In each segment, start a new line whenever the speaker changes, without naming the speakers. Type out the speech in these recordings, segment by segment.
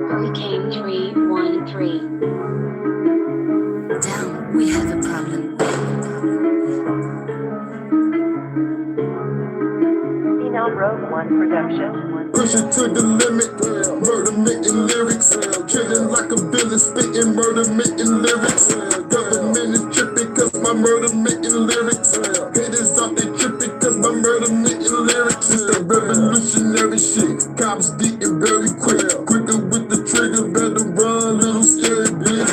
Hurricane 313.
Down, we have a problem.
Phenom Road 1 production.
Push it to the limit, murder making lyrics, killing like a villain, spitting murder making lyrics. Government is tripping cause my murder making lyrics. Haters out they tripping cause my murder making lyrics. It's that revolutionary shit, cops getting very quick, quicker with the trigger, better run, little scary bitch.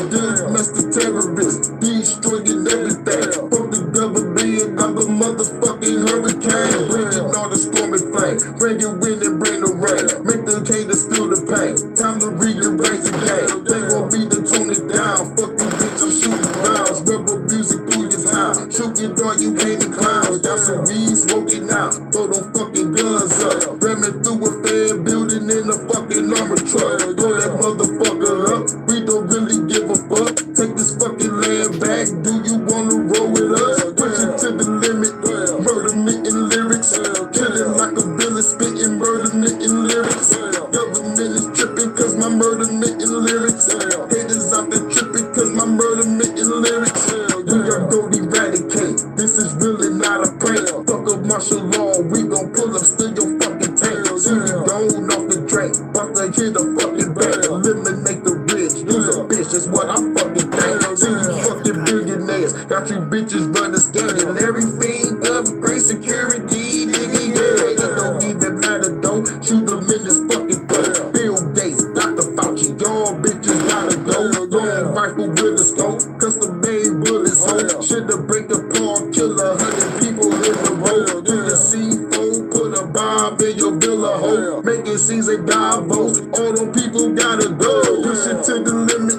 Master terrorist, destroying everything. Fuck the government, I'm a motherfucking hurricane, bringing all the stormy flame, bring it wind and bring the rain, make the haters feel the pain. Time to rearrange the game. They want me to tone it down. Fuck you, bitch, I'm shooting rounds. Rebel music through your town. Shooting dog, you hating clowns. Got some weed smoking out. Throw them fucking guns up. Ramming through a fair building in a fucking armor truck. Throw that motherfucker up. We don't really give a fuck. Take this fucking land back. Do you wanna roll with us? Push it to the limit. Murder making lyrics. Killing like a villain, spitting murder making lyrics. Government is tripping cause my murder making lyrics. Haters out there tripping cause my murder making lyrics. We are gonna eradicate. This is really not a prank. Fuck up martial law, we gon' pull up, steal your fucking tank. See me gone off the drink, about to hit a fucking bank. Eliminate the rich, use a bitch, that's what I fucking think. See you fucking billionaires, got you bitches running scamming. Everything up, great security, nigga, yeah. It don't even matter though, shoot them in this fucking face. Bill Gates, Dr. Fauci, y'all bitches gotta go. Long rifle with a scope, custom made bullets, ho. Should've break apart, kill 100 people in the road. Do the C4, put a bomb in your villa, ho. Making scenes they die votes, all them people gotta go. Push it to the limit,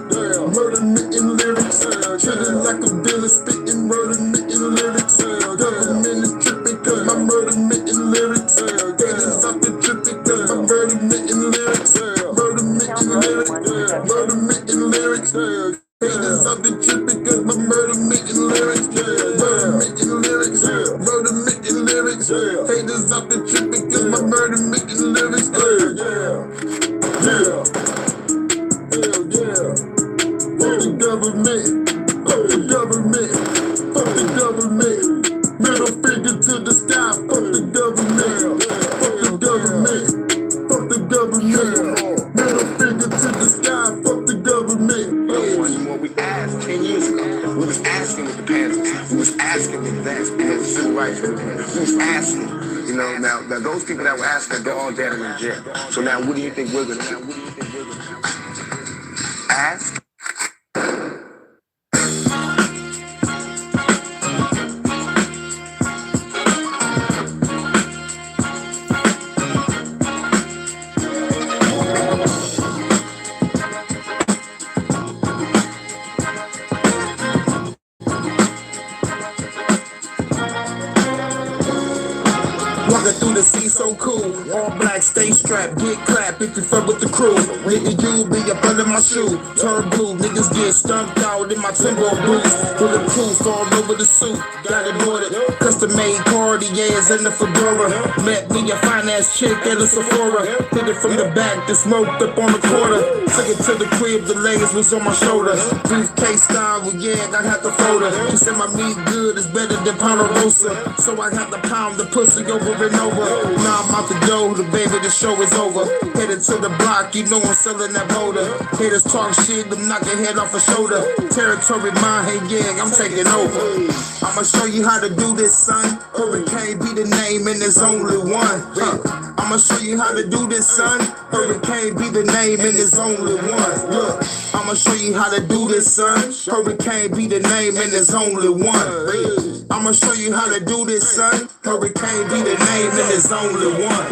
murder making lyrics. Killing like a villain, spitting murder making lyrics. Government is tripping cause my murder making lyrics. Haters out there tripping cause my murder making lyrics. Murder making lyrics, murder making lyrics. Haters out there tripping cause my murder making lyrics. Murder making lyrics, murder making lyrics. Haters out there tripping cause my murder making lyrics. Yeah. Fuck the government, fuck the government, fuck the government. Middle finger to the sky, fuck the government, fuck the government, fuck the government. Middle finger to the sky, fuck the government.
What we asked 10 years ago, we was asking with the Panthers, we was asking with that, the civil rights movement, we was asking. You know, now those people that were asking, they're all dead and in jail. So now what do you think we're gonna do? Ask?
Walking through the sea so cool. All black, stay strapped, get clapped if you fuck with the crew. Nigga, you be up under my shoe. Turn blue, niggas get stumped out in my timber boots. Bulletproof all over the suit. Got it ordered, custom made Cartiers and the fedora. Met me a fine ass chick at a Sephora. Hit it from the back, then smoked up on the quarter. Took it to the crib, the legs was on my shoulder. Briefcase style, well, yeah, I had to fold her. She said my meat good is better than Ponderosa. So I had to pound the pussy over and over. Now I'm out the door, the baby, the show is over. Headed to the block, you know I'm selling that motor. Haters talk shit, them knock your head off a shoulder. Territory mine, hey yeah, I'm taking over. I'ma show you how to do this, son. Hurricane be the name and there's only one. I'ma show you how to do this, son. Hurricane be the name and there's only one. Look, I'ma show you how to do this, son. Hurricane be the name and there's only one. I'ma show you how to do this, son. Hurricane be the name and there's only one.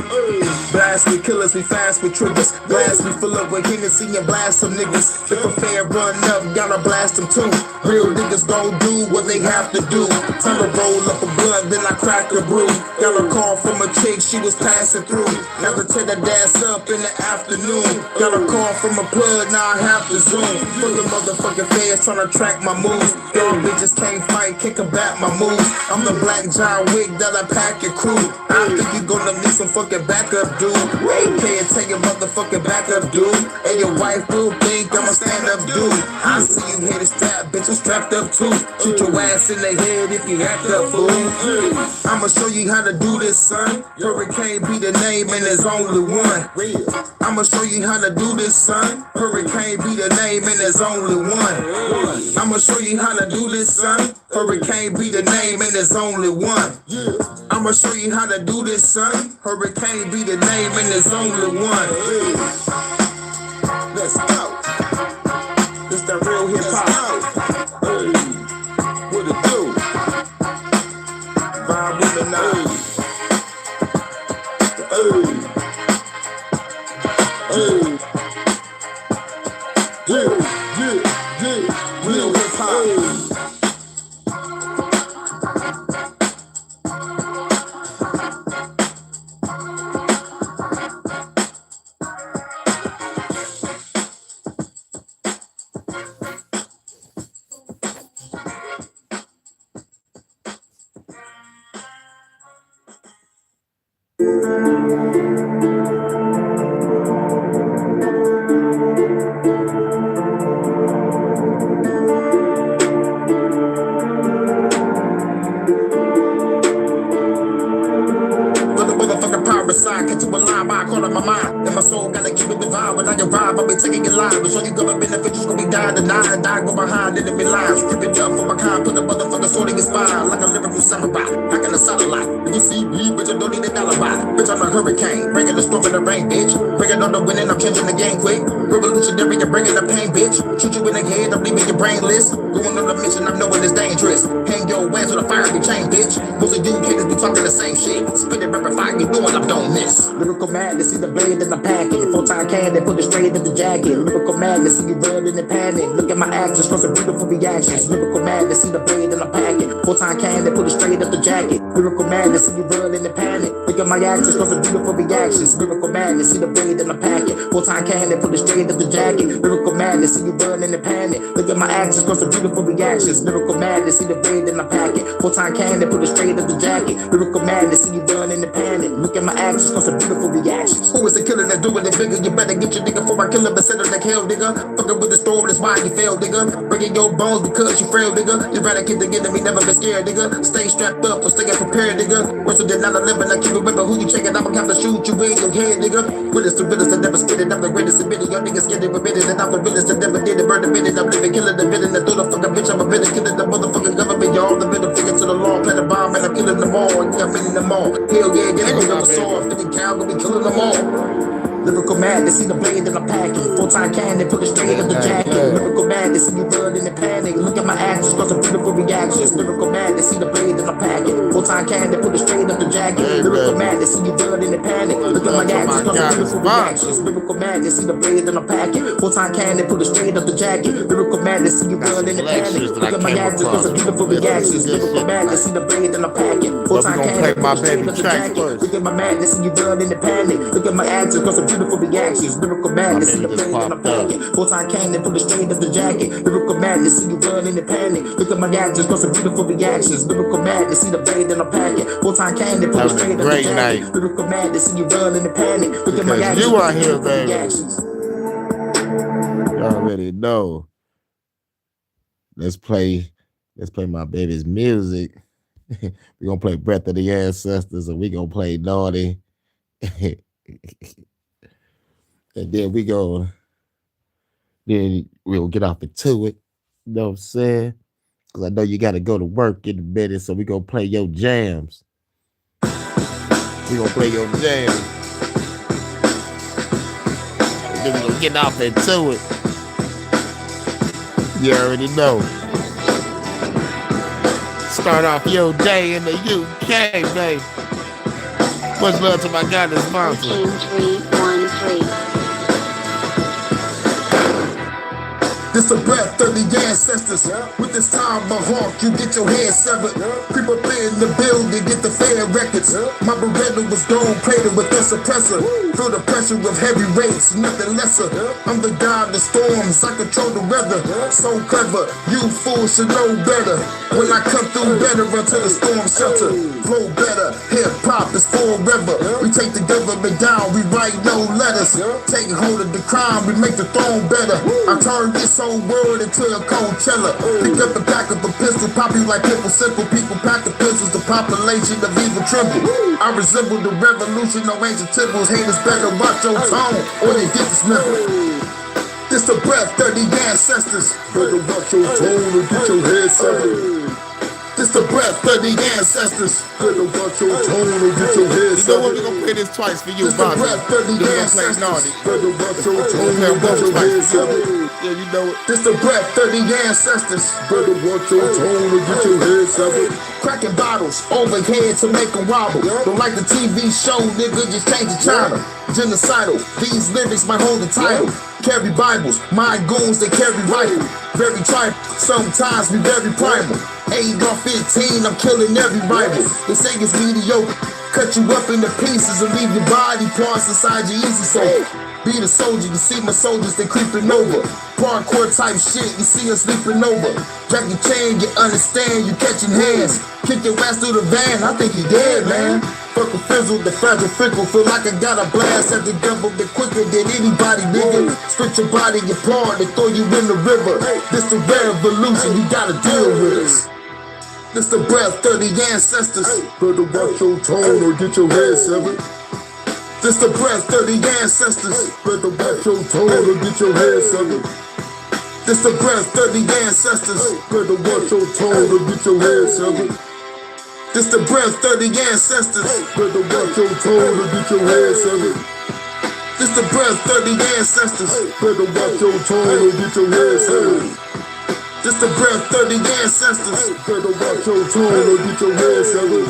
Blast with killers, we fast with triggers. Blast, we fill up with Hennessy and blast some niggas. If a fair run up, gotta blast them too. Real niggas gon' do what they have to do. Time to roll up a blunt, then I crack a brew. Got a call from a chick, she was passing through. Have to take that ass up in the afternoon. Got a call from a plug, now I have to zoom. Full of motherfucking fans tryna track my moves. Y'all bitches can't fight, can't combat my moves. I'm the black John Wick that I pack your crew. I think you gonna need some fucking backup up, dude. AK and take your motherfucking back up, dude. And your wife will think I'm a stand up, dude. I see you hit a strap, bitch, I'm strapped up too. Shoot your ass in the head if you act up, fool. I'ma show you how to do this, son. Hurricane be the name and there's only one. I'ma show you how to do this, son. Hurricane be the name and there's only one. I'ma show you how to do this, son. Hurricane be the name and there's only one. I'ma show you how to do this, son. Hurricane be the name and there's only one. Let's go. This that real hip hop. Hey, what it do? Vibe with the night. Real hip hop. Taking your life, so you gonna benefit, you gonna be dying tonight. Die, go behind, let it be live. Strip it up for my kind, put the motherfucker sword in your spine. Like a lyrical samurai, back in the satellite. If you see me, bitch, I don't need an alibi. Bitch, I'm a hurricane, bringing the storm in the rain, bitch. Bringing on the winning, I'm changing the game quick. Revolutionary, you're bringing the pain, bitch. Shoot you in the head, I'm leaving your brainless. Going on the mission, I'm knowing it's dangerous. Hang your ass with a fire, be chain, bitch. Most of you haters be talking the same shit. Spit it, rapid fire, you doing, I don't miss. Lyrical madness, see the blade in the packet. Full-time candy, put it straight in the jacket. Lyrical madness, see you run in the panic. Look at my actions, cause some beautiful reactions. Lyrical madness, see the blade in the packet. Full-time candy, put it straight up the jacket. Lyrical madness, see you run in the panic. Look at my actions, cause some beautiful reactions. Lyrical madness, see the blade in the packet. Full-time candy, put it straight up the jacket. Lyrical madness, see you run in the panic. Look at my actions, cause some beautiful reactions. Lyrical madness, see the blade in the packet. Full-time candy, put it straight up the jacket. Lyrical madness, see you run in the panic. Look at my actions, cause some beautiful reactions. Who is the killer that's doing it bigger? You better get your nigga for my killer, but send him like hell, nigga. Fucking with the storm, that's why you fail, nigga. Breaking your bones because you frail, nigga. You better get together, me never been scared, nigga. Stay strapped up or stay prepared, nigga. Worse than 9/11, I keep remember who you checking. I'ma have to shoot you in your head, nigga. Realest to realest that never spit it. I'm the greatest admitted. Y'all niggas scared of admitted. And I'm the realest that never did it. Murder minute. I'm living, killing the villain. I throw the fucking bitch. I'm a villain, killing the motherfucking government. Y'all the middle finger to the law. Plant a bomb and I'm killing them all. Yeah, I'm killing them all. Hell yeah, yeah, nigga, I'm sword. 50 cal, gonna be killing them all. Lyrical madness, see the blade in the packet. Full-time candy, put it straight in the jacket. Lyrical madness, see you run in the panic. Look at my actions, cause some beautiful reactions. Lyrical madness, see the blade in the packet. Full-time candy, put it straight up the jacket. Lyrical madness, see you run in the panic. Look at my actions, cause some beautiful reactions. Lyrical madness, see the blade in the packet. Full-time candy, put it straight up the jacket. Lyrical madness, see you run in the panic. Look at my actions, cause some beautiful reactions. Lyrical madness, see the blade in the packet. Full-time candy, put it straight up the jacket. Look at my madness, see you run in the panic. Look at my actions, cause some beautiful reactions. Lyrical madness, see the blade in the packet. Full-time candy, put it straight up the jacket. Lyrical madness, see you run in the panic. Look at my actions, cause some beautiful reactions. Lyrical madness, see the blade in the packet. Full-time candy, put it straight up the jacket. Lyrical madness, see you run in the panic. Look at my actions,
you out here, baby.
reactions.
You already know. Let's play my baby's music. We're gonna play Breath of the Ancestors, and we're gonna play Naughty. And then we'll get off into it. You know what I'm saying? Because I know you got to go to work in a minute, so we're going to play your jams. We're going to play your jams. And then we're going to get off into it. You already know. Start off your day in the UK, babe. Much love to my guy that's sponsor.
14313.
This a breath of the ancestors. With this time my hawk, you get your head severed. Creep up in the building, get the fair records. My Beretta was gone, plated with a suppressor. Feel the pressure of heavy rates, nothing lesser. I'm the god of storms, I control the weather. So clever, you fools should know better. When I come through, better run to the storm shelter. Flow better, hip hop is forever. We take the government down, we write no letters. Take hold of the crime, we make the throne better. I turn this whole world into a Coachella. Pick up the back of a pistol, pop you like pimple simple. People pack the pistols, the population of evil tremble. I resemble the revolution, no ancient temples. Haters better watch your tone, or they get dismembered. This the breath of the ancestors. Better watch your tone or get your head severed. This the breath of the ancestors. Better watch your tone or get your head
You know what?
severed.
We're gonna play this twice for you,
This the
Bonzo.
breath of the
We're gonna play
ancestors.
naughty.
Better watch your
We're
tone
gonna
or
play
get your
both
head
twice.
severed.
Yeah, you know it.
This the breath of the ancestors. Better watch your tone or get your head severed. Cracking bottles overhead to make them wobble. Don't like the TV show, nigga, just change the channel. Genocidal, these lyrics might hold the title. Carry Bibles, my goons, they carry rifle. Very tribal, sometimes we very primal. AR-15, I'm killing every rival. They say it's mediocre, cut you up into pieces and leave your body parts inside your easy soul. Be the soldier, you see my soldiers, they creeping over. Parkour type shit, you see us sleeping over. Jack your chain, you understand, you catching hands. Kick your ass through the van, I think he dead, man. Fuck a fizzle, the fragile fickle. Feel like I got a blast at the government quicker than anybody, nigga. Split your body apart and throw you in the river. This the revolution, you gotta deal with us. This the breath of the ancestors. Better watch your tone or get your head severed. This the breath of the ancestors. Better watch your tone or get your head severed. This the breath of the ancestors. Better watch your tone or get your head severed. This the breath of the ancestors. Better watch your tone or get your head severed. This the breath of the ancestors. Better watch your tone or get your head severed. This the breath of the ancestors. Better watch your tone or get your head severed.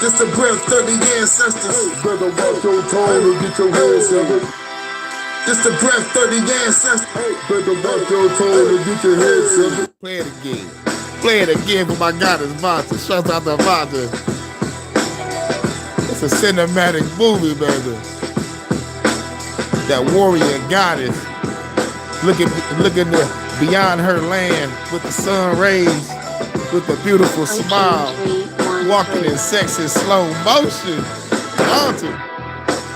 This the breath of the ancestors. Better watch your tone or get your head severed. This the breath of the ancestors. Better watch your tone or get your head severed.
Play it again. Play it again for my goddess Vonta. Shouts out to Vonta. It's a cinematic movie, baby. That warrior goddess looking beyond her land with the sun rays, with a beautiful smile, walking in sexy slow motion. Vonta.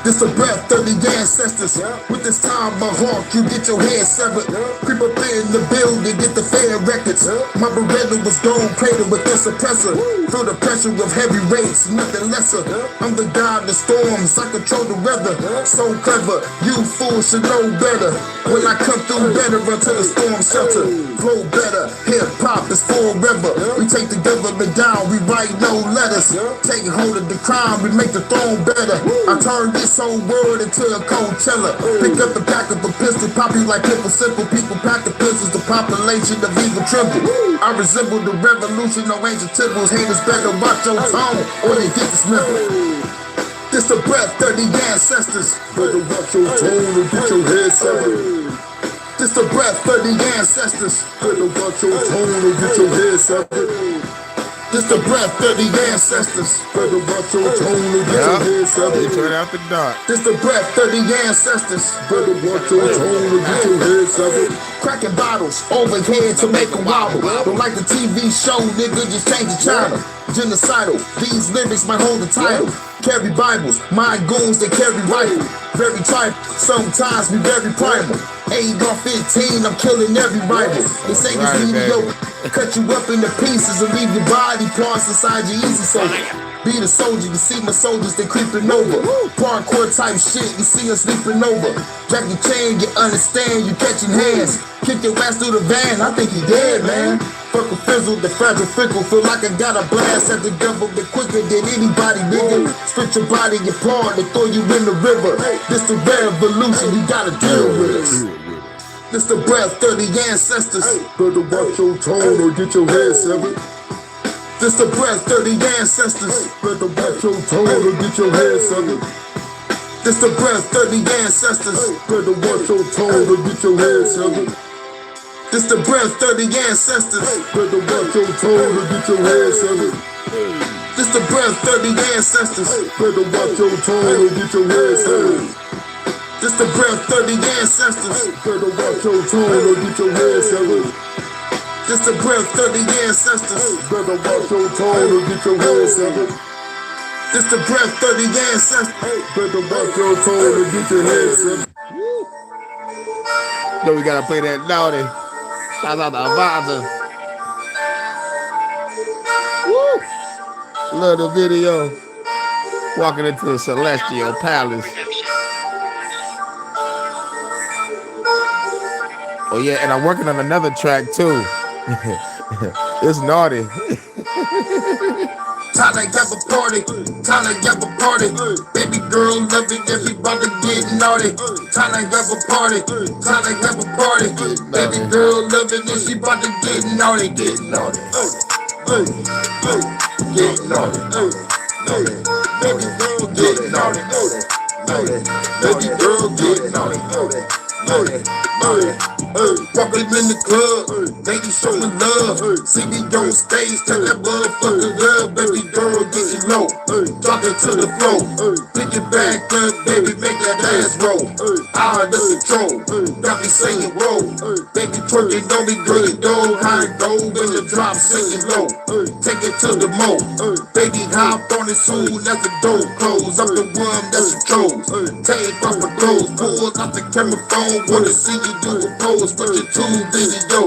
This the breath of the ancestors. With this time my hawk, you get your head severed. Creep up in the building, get the fair records. My Beretta was gone, plated with a suppressor. Feel the pressure of heavy rates, nothing lesser. I'm the god of storms, I control the weather. So clever, you fools should know better. When I come through, better run to the storm shelter. Flow better, hip hop is forever. We take the government down, we write no letters. Take hold of the crime, we make the throne better. I turn this whole world into a Coachella. Pick up the back of a pistol, pop you like pimple simple. People pack the pistols, the population of evil tremble. I resemble the revolution, no ancient temples. Haters better watch your tone, or they get dismembered. This the breath of the ancestors. Better watch your tone or get your head severed. This the breath of the ancestors. Better watch your tone or get your head severed. This the breath of the ancestors. Better watch your tone or get your head
They
severed.
turn out the dark.
This the breath of the ancestors. Better watch your tone or get your head severed. Cracking bottles overhead to make them wobble. Don't like the TV show, nigga, just change the channel. Genocidal, these lyrics might hold the title. Carry Bibles, my goons, they carry rifle. Very tribal, sometimes we very primal. AR-15, I'm killing every rival. They say it's
Right,
mediocre, cut you up into pieces and leave your body parts inside your easy soul. Be the soldier, you see my soldiers, they creeping over. Parkour type shit, you see us sleeping over. Jack your chain, you understand, you catching hands. Kick your ass through the van, I think he dead, man. Fuck a fizzle, the fragile fickle. Feel like I got a blast at the government quicker than anybody, nigga. Split your body apart and throw you in the river. This the revolution, you gotta deal with us. This the breath of the ancestors. Better watch your tone or get your head severed. This the breath of the ancestors. Better watch your tone or get your head severed. This the breath of the ancestors. Better watch your tone or get your head severed. This the breath of the ancestors. Better watch your tone or get your head severed. This the breath of the ancestors. Better watch your tone or get your head severed. This the breath of the ancestors. Better watch your tone or get your head severed. This the breath of the ancestors. Better watch your tone or get your head severed. This the breath of the ancestors. Better watch your tone or get your head severed.
So we gotta play that naughty. Shout out to Avanta. Woo! Love the video. Walking into a celestial palace. Oh yeah, and I'm working on another track too. It's naughty.
Time to have a party, time to have a party. Baby girl love it, everybody get naughty. Time to have a party, time to have a party. Baby girl love it, and she about to get naughty, get naughty. Get naughty, baby girl get naughty, baby girl get naughty. Walking in the club, ladies showing love. See me on stage, tell that motherfucker love. Baby girl getting low, talking to the floor. Pick it back up, baby, make that ass roll. Out of control, got me saying roll. Baby twerking on me, girl, you know how it go. When the drop singing low, take it to the mo. Baby hop on it soon as the door close. I'm the one that she chose. Take off my clothes, pull out the camera phone, wanna see you do a pose. Put your tube video,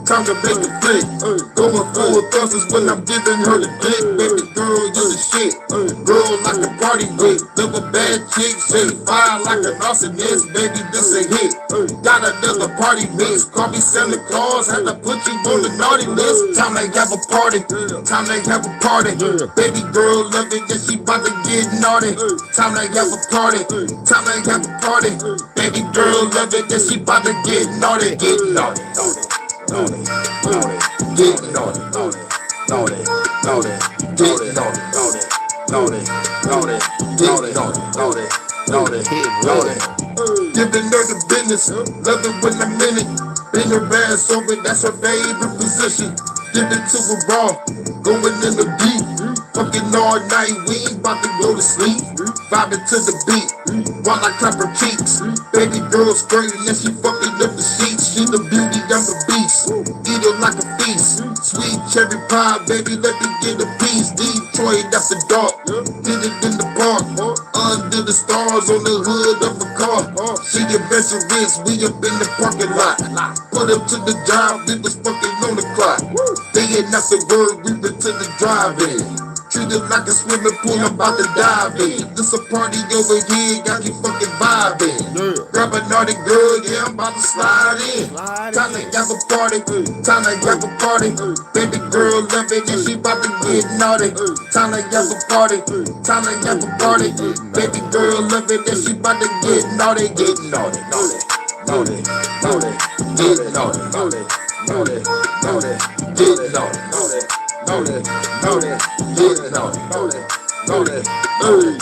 time to make a flick. Going full thrusters when I'm giving her the dick. Baby girl, you the shit. Girl like a party with. Live a bad chick, shake fire like an arsonist. Baby, this a hit. Got another party mix. Call me Santa Claus, had to put you on the naughty list. Time to have a party, time to have a party. Baby girl love it, yeah, she bout to get naughty. Time to have a party, time to have a party. Baby girl love it, yeah, she bout to get naughty. Get naughty, naughty, naughty, get naughty, naughty, naughty, naughty, get naughty, naughty, naughty, naughty, naughty, naughty, naughty. Giving her the business, love it when I'm in it. Bring her ass over, that's her favorite position. Give it to her raw, going in the deep. Fucking all night, we ain't about to go to sleep. Vibing to the beat, while I clap her cheeks. Baby girl skirting and she fucking up the sheets. She the beauty, I'm the beast. Eat her like a feast. Sweet cherry pie, baby, let me get a piece. Detroit after dark, did it in the park. Under the stars on the hood of a car. She adventurous, we up in the parking lot. Put up to the job, we was fucking on the clock. They ain't not the word, we went to the drive-in. Treated like a swimming pool, I'm about to dive in. This a party over here, got you fucking vibing. Grab a naughty girl, yeah, I'm about to slide in. Time to have a party, time to have a party. Baby girl love it, and she about to get naughty. Time to have a party, time to have a party. Baby girl love it, and she about to get naughty, get naughty, naughty, naughty, naughty, get naughty, naughty, naughty, naughty, get naughty, naughty. Naughty, naughty, get naughty, naughty, naughty, naughty.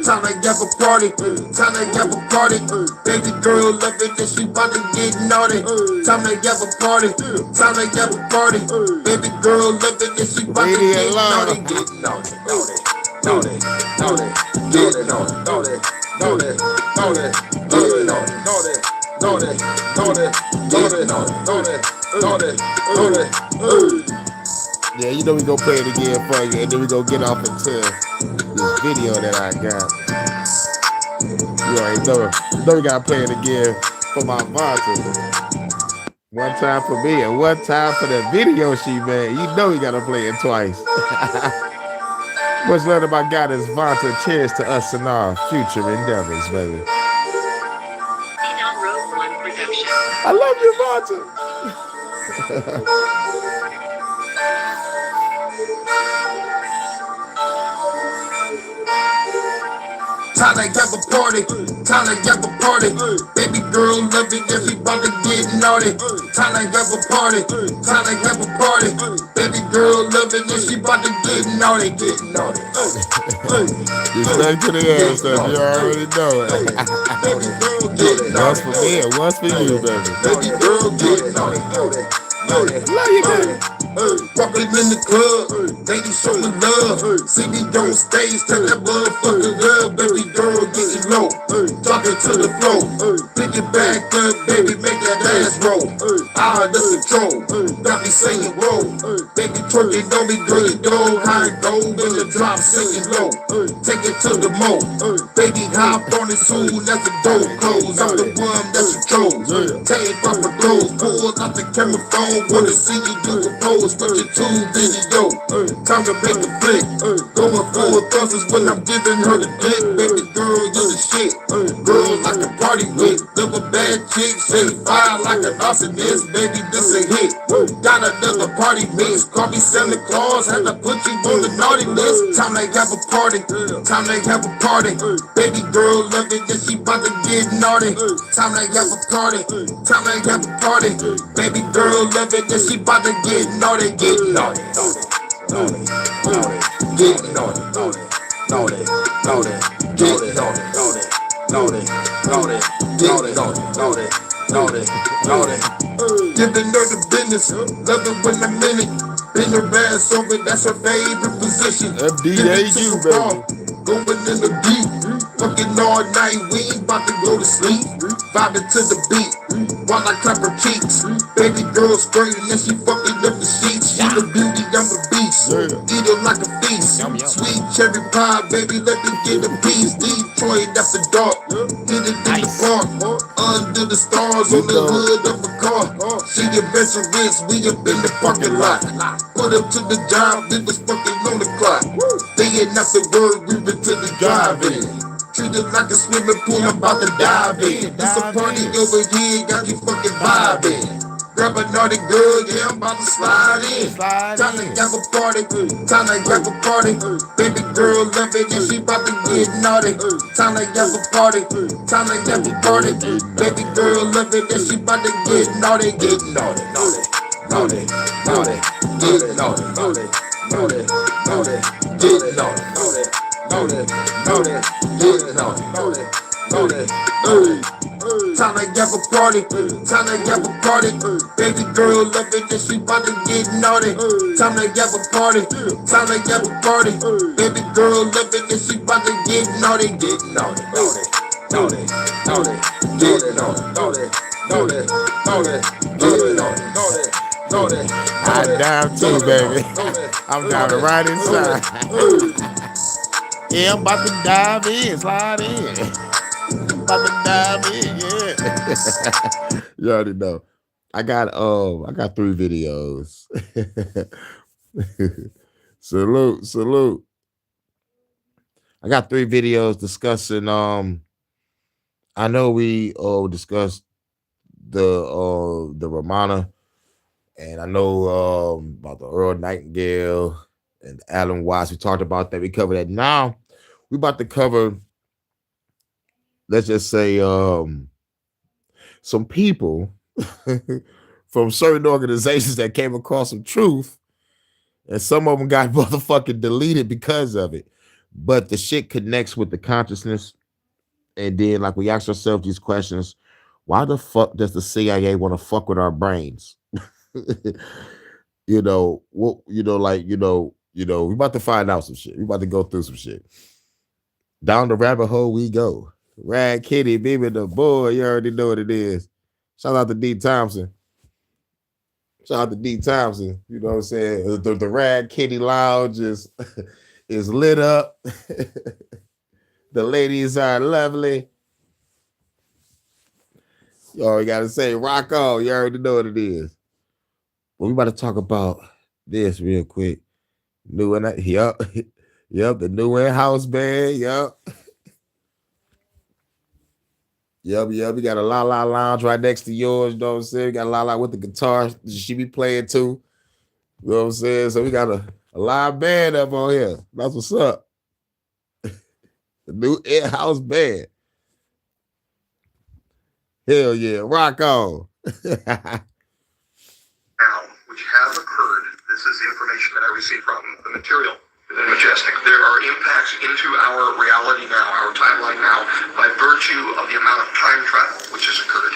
Time to have a party, time to have a party. Baby girl love it, and she about to get naughty. Time to have a party, time to have a party. Baby girl love it, and she about to get naughty, get naughty, naughty, naughty, naughty, get naughty, naughty, naughty, naughty, get naughty, naughty, naughty, naughty, get naughty, naughty, naughty.
Yeah, you know we gonna play it again for you, and then we gonna get off into this video that I got. You already know. You know we gotta play it again for my Vanta. One time for me and one time for the video she made. You know we gotta play it twice. Much love to my God is Vanta. Cheers to us and our future endeavors, baby.
Rogue One Production.
I love you, Vanta.
Time to have a party, time to have a party. Baby girl love it, yeah, she bout to get naughty. Time to have a party, time to have a party. Baby girl love it, yeah, she bout to get naughty, get naughty.
You stuck to the ass stuff, you already know it.
Baby girl get
Once
naughty.
for me and once for you, baby.
Baby girl get naughty.
Love you, baby.
Walking in the club, lady show me love. See me on stage, tell that motherfucker love. Baby girl getting low, talking to the floor. Pick it back up, baby, make that ass roll. Out of control, got me saying roll. Baby twerking on me, girl, you know how it go. When the drop singing low, take it to the mo. Baby hop on it soon as the door close. I'm the one that's control. Take off my clothes, pull out the camera phone. Wanna see you do the pose, put your tube video. Time to make a flick. Going for thumbs when I'm giving her the dick. Baby girl, you the shit. Girl like a party with. Live a bad chick, say fire like an arsonist. Baby, this a hit. Got another party mix. Call me Santa Claus, had to put you on the naughty list. Time to have a party. Time to have a party. Baby girl love it, yeah, she bout to get naughty. Time to have a party. Time to have a party. Baby girl love it, yeah, she bout to get naughty. Get naughty. Naughty. Naughty. Get naughty. Naughty. Naughty. Naughty. Get naughty. Naughty. Naughty. Naughty. Naughty. Naughty. Naughty. Giving her the business. Love it when I'm in it. Bend her ass over, that's her favorite position.
FDAU, baby.
Going in the deep, fucking all night, we ain't about to go to sleep. Vibing to the beat, while I clap her cheeks. Baby girl skirting and she fucking up the sheets. She the beauty, I'm the beast. Eat her like a feast. Sweet cherry pie, baby, let me get a piece. Detroit after dark, did it in the park. Under the stars on the hood of a car. She adventurous, we up in the parking lot. Put up to the job, we was fucking on the clock. They ain't not the word, we been to the drive-in. Treat it like a swimming pool, I'm about to dive in. It's a party over here, got you fucking vibing. Grab a naughty girl, yeah, I'm about to slide in. Time to have a party, time to have a party. Baby girl love it, and she about to get naughty. Time to have a party, time to have a party. Baby girl love it, and she about to get naughty. Get naughty, naughty, naughty, naughty. Get naughty, naughty, naughty, naughty. Get naughty, naughty, naughty, naughty. Get naughty, naughty, naughty. Time to have a party, time to have a party. Baby girl love it, and she about to get naughty. Time to have a party, time to have a party. Baby girl love it, and she about to get naughty. Get naughty, naughty, naughty, naughty. Get naughty, naughty, naughty, naughty. Get naughty, naughty, naughty.
I'm down too, baby. I'm down to right inside. Yeah, I'm about to dive in, slide in. About to dive in, yeah. You already know. I got 3 videos. Salute. I got 3 videos discussing I know we discussed the Ramana, and I know about the Earl Nightingale and Alan Watts. We talked about that. We covered that. Now we about to cover, let's just say, some people from certain organizations that came across some truth, and some of them got motherfucking deleted because of it. But the shit connects with the consciousness, and then like we ask ourselves these questions: why the fuck does the CIA want to fuck with our brains? We about to find out some shit. We about to go through some shit. Down the rabbit hole we go. Rad Kitty, baby, the boy, you already know what it is. Shout out to D. Thompson. You know what I'm saying? The Rad Kitty Lounge is lit up. The ladies are lovely. You gotta say, rock on. You already know what it is. But we about to talk about this real quick. The new in-house band, yup. Yup. We got a La La Lounge right next to yours, you know what I'm saying? We got a La La with the guitar she be playing too. You know what I'm saying? So we got a live band up on here. That's what's up. The new in-house band. Hell yeah, rock on.
Now, which have occurred. This is the information that I received from the material within Majestic. There are impacts into our reality now, our timeline now, by virtue of the amount of time travel which has occurred.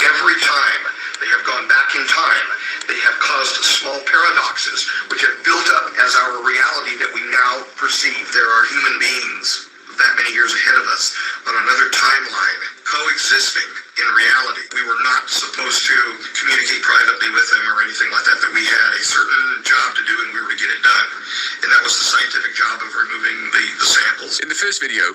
Every time they have gone back in time, they have caused small paradoxes which have built up as our reality that we now perceive. There are human beings that many years ahead of us on another timeline coexisting in reality. We were not supposed to communicate privately with them or anything like that, that we had a certain job to do and we were to get it done. And that was the scientific job of removing the samples.
In the first video,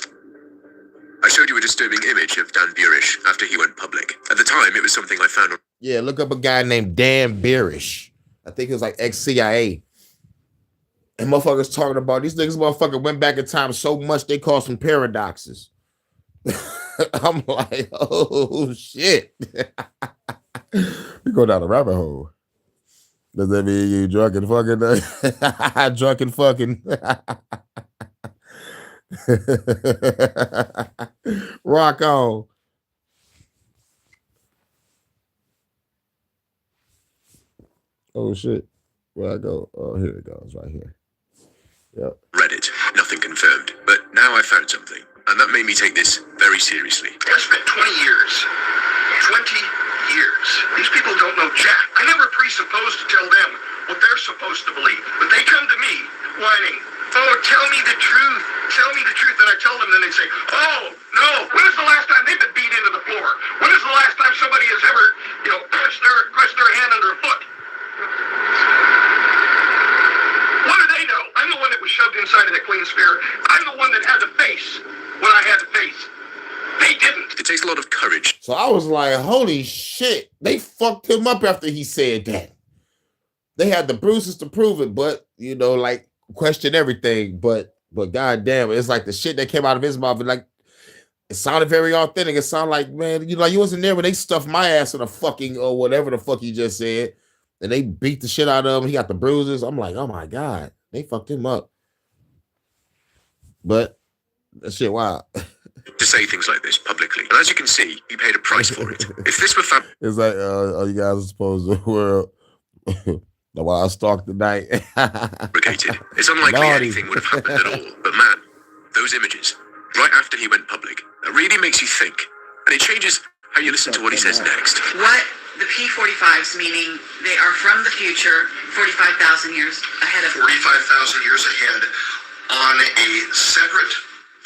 I showed you a disturbing image of Dan Burish after he went public. At the time, it was something I found on
Yeah, look up a guy named Dan Burish. I think he was like ex-CIA. And motherfuckers talking about these niggas motherfucker went back in time so much they caused some paradoxes. I'm like, oh shit. We go down the rabbit hole. Does that mean you drunk and fucking? Drunk and fucking. Rock on. Oh shit. Where I go? Oh, here it goes, right here. Yep.
Reddit. Nothing confirmed. But now I found something. And that made me take this very seriously.
I spent 20 years. 20 years. These people don't know jack. I never presupposed to tell them what they're supposed to believe. But they come to me whining, oh, tell me the truth. Tell me the truth. And I tell them, then they say, oh, no. When is the last time they've been beat into the floor? When is the last time somebody has ever, crushed their hand under a foot? What do they know? I'm the one that was shoved inside of the Queen Sphere. I'm the one that had to face what I had to face. They didn't.
It takes a lot of courage.
So I was like, holy shit. They fucked him up after he said that. They had the bruises to prove it, but, question everything. But goddamn, it's like the shit that came out of his mouth. Like, it sounded very authentic. It sounded like, man, you wasn't there when they stuffed my ass in a fucking, or whatever the fuck he just said. And they beat the shit out of him. He got the bruises. I'm like, oh my God. They fucked him up. But that shit wild.
To say things like this publicly. And as you can see, he paid a price for it. If this were
It's like, you guys are supposed to world. While I stalked tonight.
fabricated, it's unlikely anything would have happened at all. But man, those images, right after he went public, that really makes you think. And it changes how you listen to what he says next.
What the P-45s, meaning they are from the future, 45,000 years ahead of
45,000 years ahead on a separate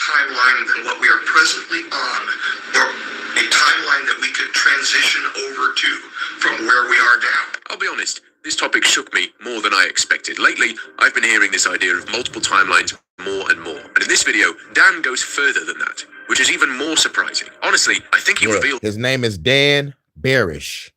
timeline than what we are presently on, or a timeline that we could transition over to from where we are now.
I'll be honest, this topic shook me more than I expected. Lately, I've been hearing this idea of multiple timelines more and more. And in this video, Dan goes further than that, which is even more surprising. Honestly, I think he reveals
his name is Dan Burish.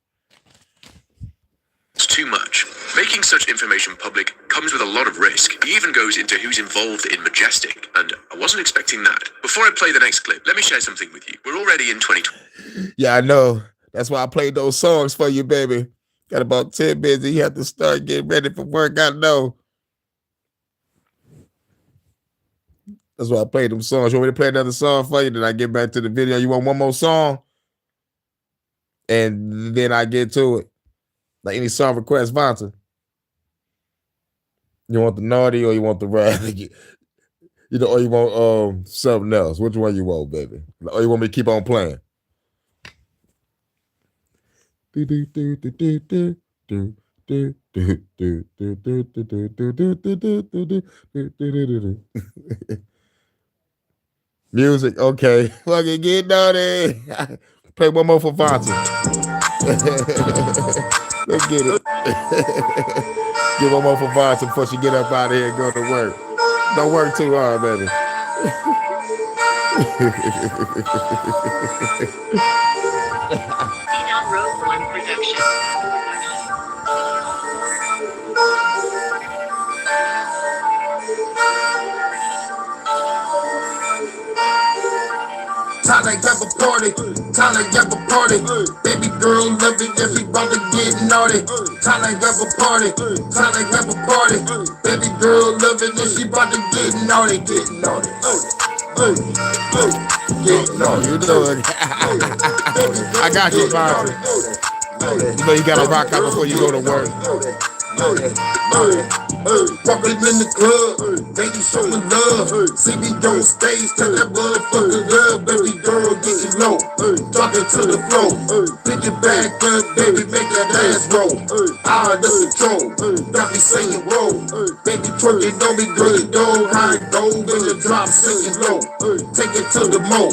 It's too much. Making such information public comes with a lot of risk. He even goes into who's involved in Majestic, and I wasn't expecting that. Before I play the next clip, let me share something with you. We're already in 2020.
Yeah, I know. That's why I played those songs for you, baby. Got about 10 minutes. You have to start getting ready for work. I know. That's why I played them songs. You want me to play another song for you? Then I get back to the video. You want one more song? And then I get to it. Like any song request, Vonta. You want the naughty or you want the rap? Or you want something else? Which one you want, baby? Or you want me to keep on playing? Music, okay. Fucking get naughty. Play one more for Vonta. Let's get it. Get one more for Vonta before she get up out of here and go to work. Don't work too hard, baby.
Phenom Road One production.
Time to have a party, time to have a party. Baby girl love it if he about to get naughty. Time to have a party, time to have a party. Baby girl love it if she about to get naughty, get naughty.
You know it. I got you, Vonta. You know you gotta rock out before you go to work.
Walking in the club, baby showing love. See me on stage, tell that motherfucker love. Baby girl, get you low, drop it to the floor. Pick it back up, baby, make that ass roll. Out of control, got me saying roll. Baby twerking on me, girl, you know how it go. When the drop singing low, take it to the mo.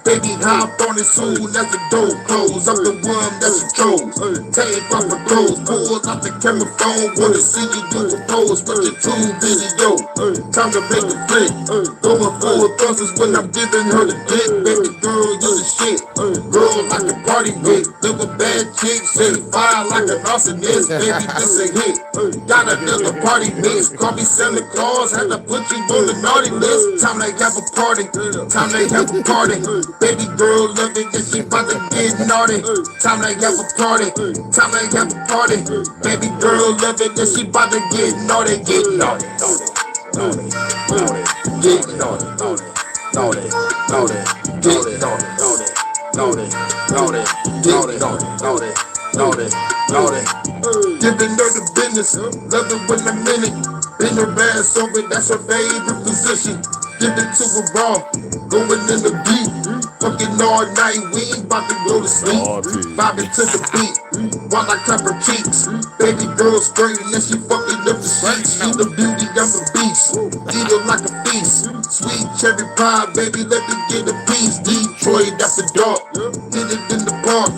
Baby hop on it soon as the door close. I'm the one that's a troll. Take off the clothes, pull out the camera phone. Wanna see you do the pose with your tube video. Time to make a flick. Going for buses when I'm giving her the dick. Baby girl, you the shit. Girl like a party bitch. Live a bad chick, shit fire like an arsonist. Baby, this a hit. Got another party mix. Call me Santa Claus. Had to put you on the naughty list. Time they have a party. Time they have a party. Baby girl love it, and she about to get naughty. Time they have a party. Time they have a party. Baby girl love it, and she about to get naughty. Get naughty. Naughty. Get naughty. Naughty. Naughty. Get naughty. Naughty. Naughty. Get naughty. Naughty. Naughty. Giving her the business. Love it when I'm in it. Bend her ass over, that's her favorite position. Give it to her raw, going in the beat. Fucking all night, we ain't about to go to sleep. Vibing to the beat, while I clap her cheeks. Baby girl straighten and she fucking up the sheets. She the beauty of a beast, eat her like a feast. Sweet cherry pie, baby, let me get a piece. Detroit after dark, hit it in the park.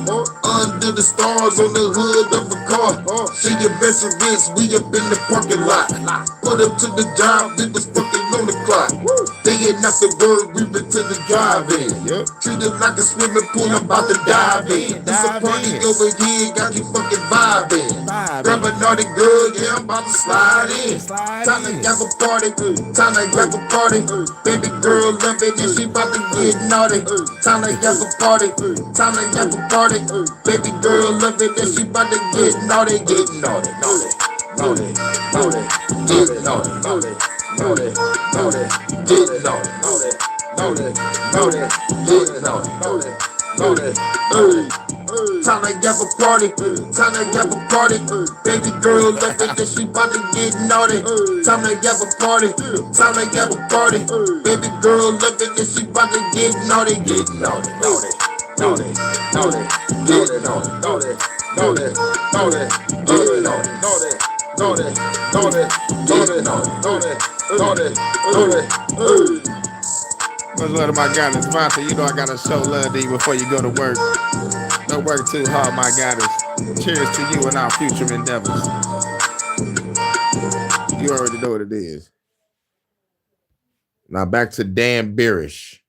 Under the stars on the hood of a car. She adventurous, we up in the parking lot. Put up to the job, we was fucking on the clock. Day and after work, we been to the drive-in. Treat it like a swimming pool, I'm about to dive in. It's a party over here, got you fucking vibing. Grab a naughty girl, yeah, I'm about to slide in. Time to have a party, time to have a party. Baby girl love it, and she about to get naughty. Time to have a party, time to have a party. Baby girl love it, and she about to get naughty, get naughty, naughty, naughty, naughty, get naughty, naughty, naughty, naughty, get naughty, naughty, naughty, naughty, get naughty, naughty, naughty, naughty. Time to have a party, time to have a party. Baby girl love it, and she about to get naughty. Time to have a party, time to have a party. Baby girl love it, and she about to get naughty, get naughty, naughty, naughty, naughty, get naughty, naughty, naughty, naughty, get naughty, naughty, naughty, naughty, naughty, naughty, naughty, naughty.
Much love to my goddess, Vonta. You know I gotta show love to you before you go to work. Don't work too hard, my goddess. Cheers to you and our future endeavors. You already know what it is. Now back to Dan Birish.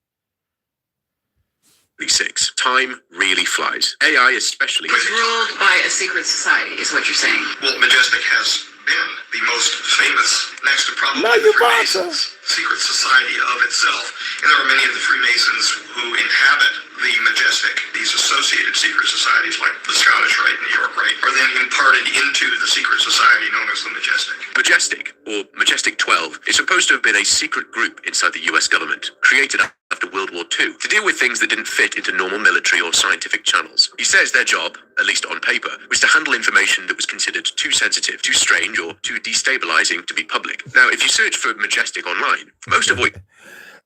6. Time really flies. AI especially.
Ruled by a secret society is what you're saying.
Well, Majestic has been the most famous, next to probably
Love
the
you, Vonta.
Freemasons, secret society of itself. And there are many of the Freemasons who inhabit the Majestic, these associated secret societies like the Scottish Rite, New York Rite, are then imparted into the secret society known as the Majestic.
Majestic, or Majestic 12, is supposed to have been a secret group inside the US government, created after World War II, to deal with things that didn't fit into normal military or scientific channels. He says their job, at least on paper, was to handle information that was considered too sensitive, too strange, or too destabilizing to be public. Now, if you search for Majestic online, most of what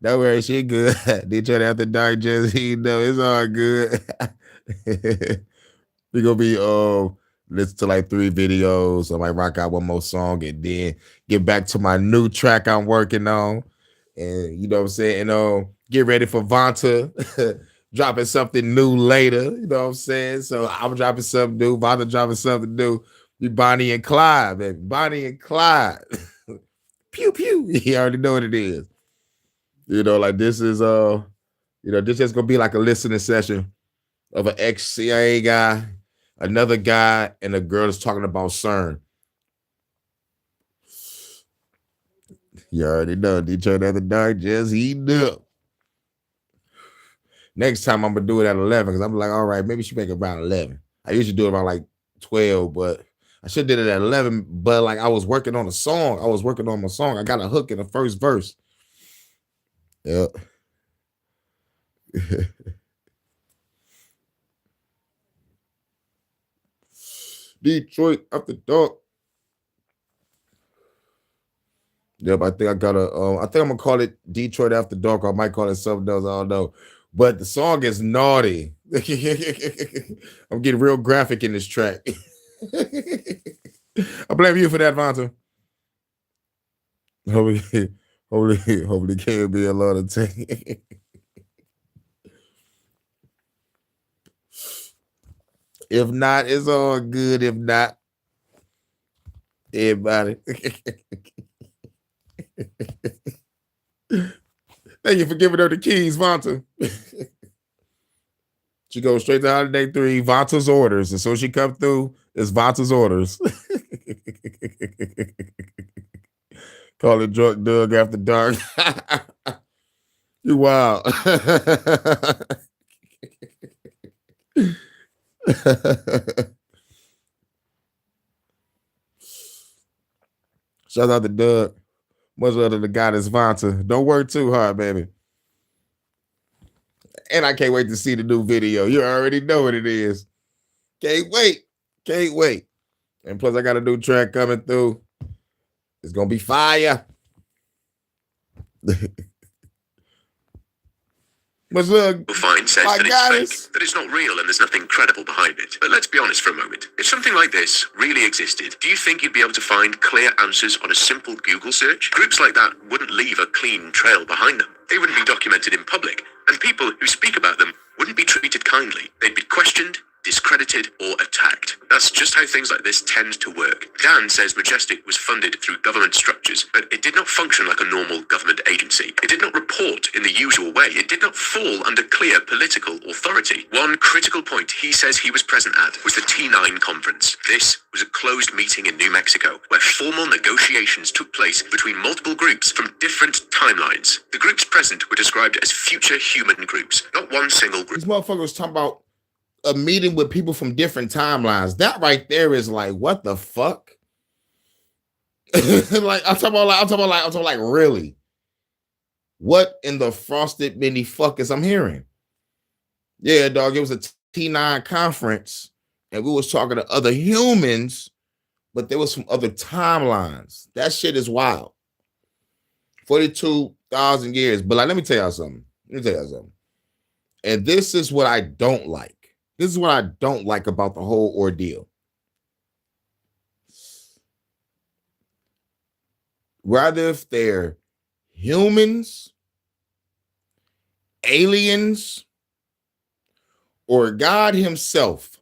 Don't worry, she good. Detroit After Dark, just you know it's all good. We gonna be listen to like 3 videos. I might rock out one more song and then get back to my new track I'm working on. And you know what I'm saying? Get ready for Vonta dropping something new later. You know what I'm saying? So I'm dropping something new. Vonta dropping something new. We Bonnie and Clyde, baby. Bonnie and Clyde. Pew pew. You already know what it is. You know, like this is this is gonna be like a listening session of an ex-CIA guy, another guy, and a girl that's talking about CERN. You already know, Detroit After Dark just heating up. Next time I'm gonna do it at 11 because I'm like, all right, maybe she make it around 11. I usually do it around like 12, but I should have did it at 11. But like I was working on a song. I was working on my song. I got a hook in the first verse. Yep. Detroit After Dark. Yep, I think I gotta. I think I'm gonna call it Detroit After Dark. Or I might call it something else. I don't know. But the song is naughty. I'm getting real graphic in this track. I blame you for that, Vonta. Hopefully, can't be a lot of take. If not, it's all good. If not, everybody. Thank you for giving her the keys, Vonta. She goes straight to Holiday 3, Vonta's orders. And so she come through, it's Vonta's orders. Call it Drunk Doug After Dark. You wild. Shout out to Doug. Much other the guy that's Vonta. Don't work too hard, baby. And I can't wait to see the new video. You already know what it is. Can't wait. Can't wait. And plus, I got a new track coming through. It's going to be fire. Much love.
You'll find says that it's fake, that it's not real and there's nothing credible behind it. But let's be honest for a moment. If something like this really existed, do you think you'd be able to find clear answers on a simple Google search? Groups like that wouldn't leave a clean trail behind them. They wouldn't be documented in public, and people who speak about them wouldn't be treated kindly. They'd be questioned, discredited, or attacked. That's just how things like this tend to work. Dan says Majestic was funded through government structures, but it did not function like a normal government agency. It did not report in the usual way. It did not fall under clear political authority. One critical point he says he was present at was the T9 conference. This was a closed meeting in New Mexico where formal negotiations took place between multiple groups from different timelines. The groups present were described as future human groups, not one single group.
These motherfuckers talking about a meeting with people from different timelines. That right there is like, what the fuck? Like, I'm talking about really? What in the frosted mini fuck is I'm hearing? Yeah, dog, it was a T9 conference, and we was talking to other humans, but there was some other timelines. That shit is wild. 42,000 years. But like, let me tell y'all something. And this is what I don't like. This is what I don't like about the whole ordeal. Rather if they're humans, aliens, or God himself,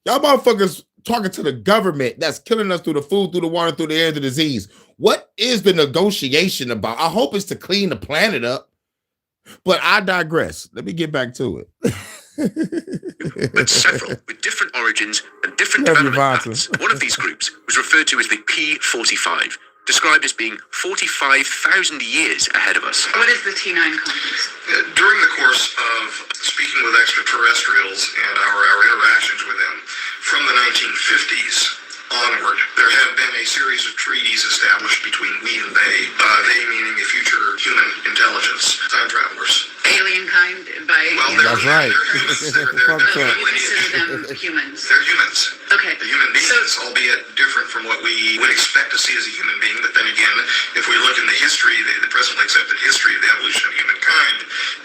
y'all motherfuckers talking to the government that's killing us through the food, through the water, through the air, the disease. What is the negotiation about? I hope it's to clean the planet up, but I digress. Let me get back to it.
But several with different origins and different development paths. One of these groups was referred to as the P45, described as being 45,000 years ahead of us.
What is the T9 conference?
During the course of speaking with extraterrestrials and our interactions with them from the 1950s onward, there have been a series of treaties established between we and they meaning a future human intelligence, time travelers.
Alien kind by...
Well,
that's right.
You consider them humans.
They're humans.
Okay.
The human beings, albeit different from what we would expect to see as a human being. But then again, if we look in the history, the presently accepted history of the evolution of humankind,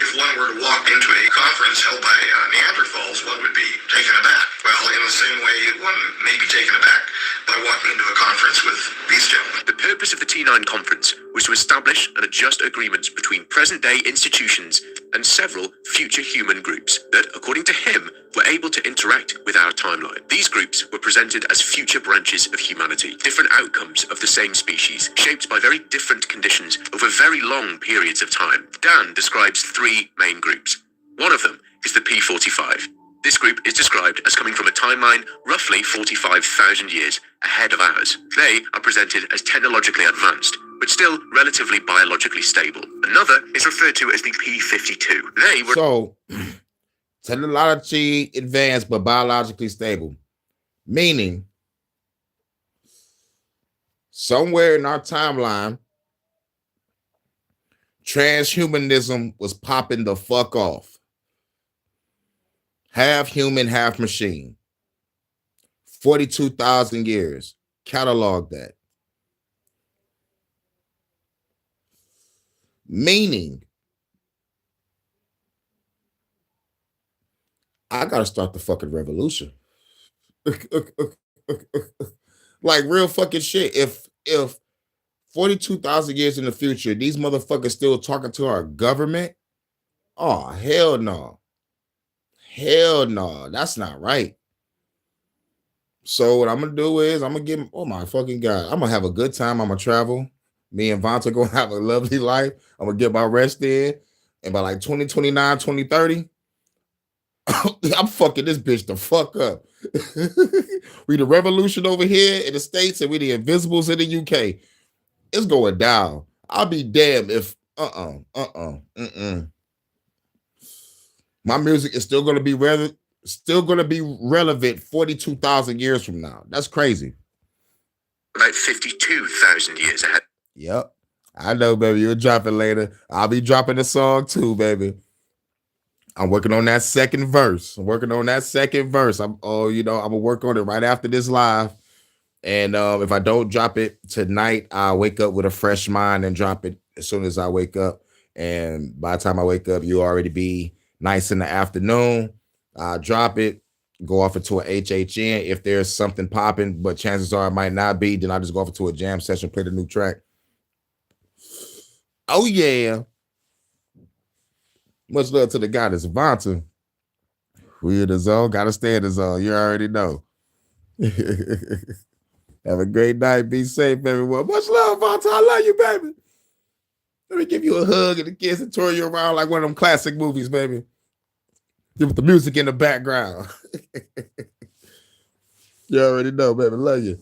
if one were to walk into a conference held by Neanderthals, one would be taken aback. Well, in the same way, one may be taken aback by walking into a conference with these gentlemen.
The purpose of the T9 conference was to establish and adjust agreements between present-day institutions and several future human groups that, according to him, were able to interact with our timeline. These groups were presented as future branches of humanity, different outcomes of the same species, shaped by very different conditions over very long periods of time. Dan describes three main groups. One of them is the P45. This group is described as coming from a timeline roughly 45,000 years ahead of ours. They are presented as technologically advanced, but still relatively biologically stable. Another is referred to as the P52. They were...
So, technologically advanced, but biologically stable. Meaning, somewhere in our timeline, transhumanism was popping the fuck off. Half human, half machine. 42,000 years. Catalog that. Meaning, I gotta start the fucking revolution. Like real fucking shit. If 42,000 years in the future, these motherfuckers still talking to our government, oh hell no. Hell no. That's not right. So what I'm gonna do is I'm gonna give, oh my fucking God, I'm gonna have a good time. I'm gonna travel. Me and Vonta gonna have a lovely life. I'm gonna get my rest in. And by like 2029, 2030, I'm fucking this bitch the fuck up. We the revolution over here in the States and we the invisibles in the UK. It's going down. I'll be damned if my music is still gonna be relevant 42,000 years from now. That's crazy.
About 52,000 years ahead.
Yep. I know, baby. You'll drop it later. I'll be dropping the song too, baby. I'm working on that second verse. I'm gonna work on it right after this live. And if I don't drop it tonight, I'll wake up with a fresh mind and drop it as soon as I wake up. And by the time I wake up, you'll already be nice in the afternoon. I'll drop it, go off into a HHN if there's something popping, but chances are it might not be. Then I'll just go off into a jam session, play the new track. Oh yeah. Much love to the goddess Vonta. We in the zone, gotta stay in the zone. You already know. Have a great night. Be safe, everyone. Much love, Vonta. I love you, baby. Let me give you a hug and a kiss and tour you around like one of them classic movies, baby. With the music in the background. You already know, baby. Love you.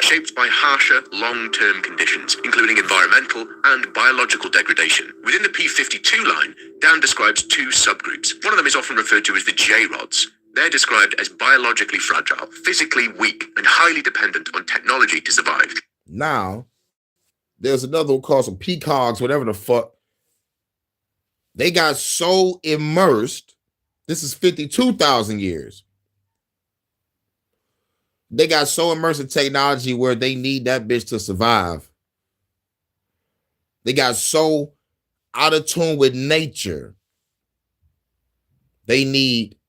Shaped by harsher, long-term conditions, including environmental and biological degradation. Within the P52 line, Dan describes two subgroups. One of them is often referred to as the J-rods. They're described as biologically fragile, physically weak, and highly dependent on technology to survive.
Now, there's another one called some peacocks, whatever the fuck. They got so immersed. This is 52,000 years. They got so immersed in technology where they need that bitch to survive. They got so out of tune with nature. They need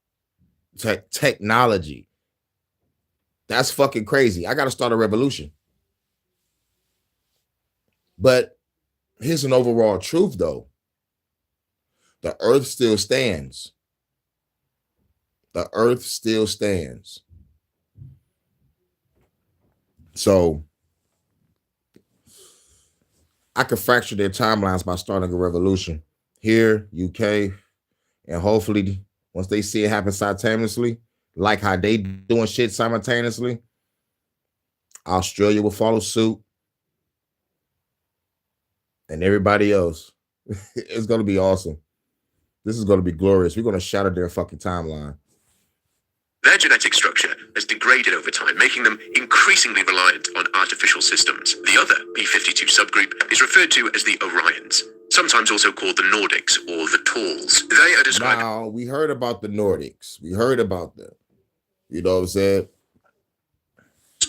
technology. That's fucking crazy. I got to start a revolution. But here's an overall truth, though. The earth still stands. The earth still stands. So I could fracture their timelines by starting a revolution here, UK, and hopefully once they see it happen simultaneously, like how they doing shit simultaneously, Australia will follow suit, and everybody else. It's going to be awesome. This is going to be glorious. We're going to shatter their fucking timeline.
Their genetic structure has degraded over time, making them increasingly reliant on artificial systems. The other P52 subgroup is referred to as the Orions, sometimes also called the Nordics or the Tauls. They are described.
Now, we heard about the Nordics. We heard about them. You know what I'm saying?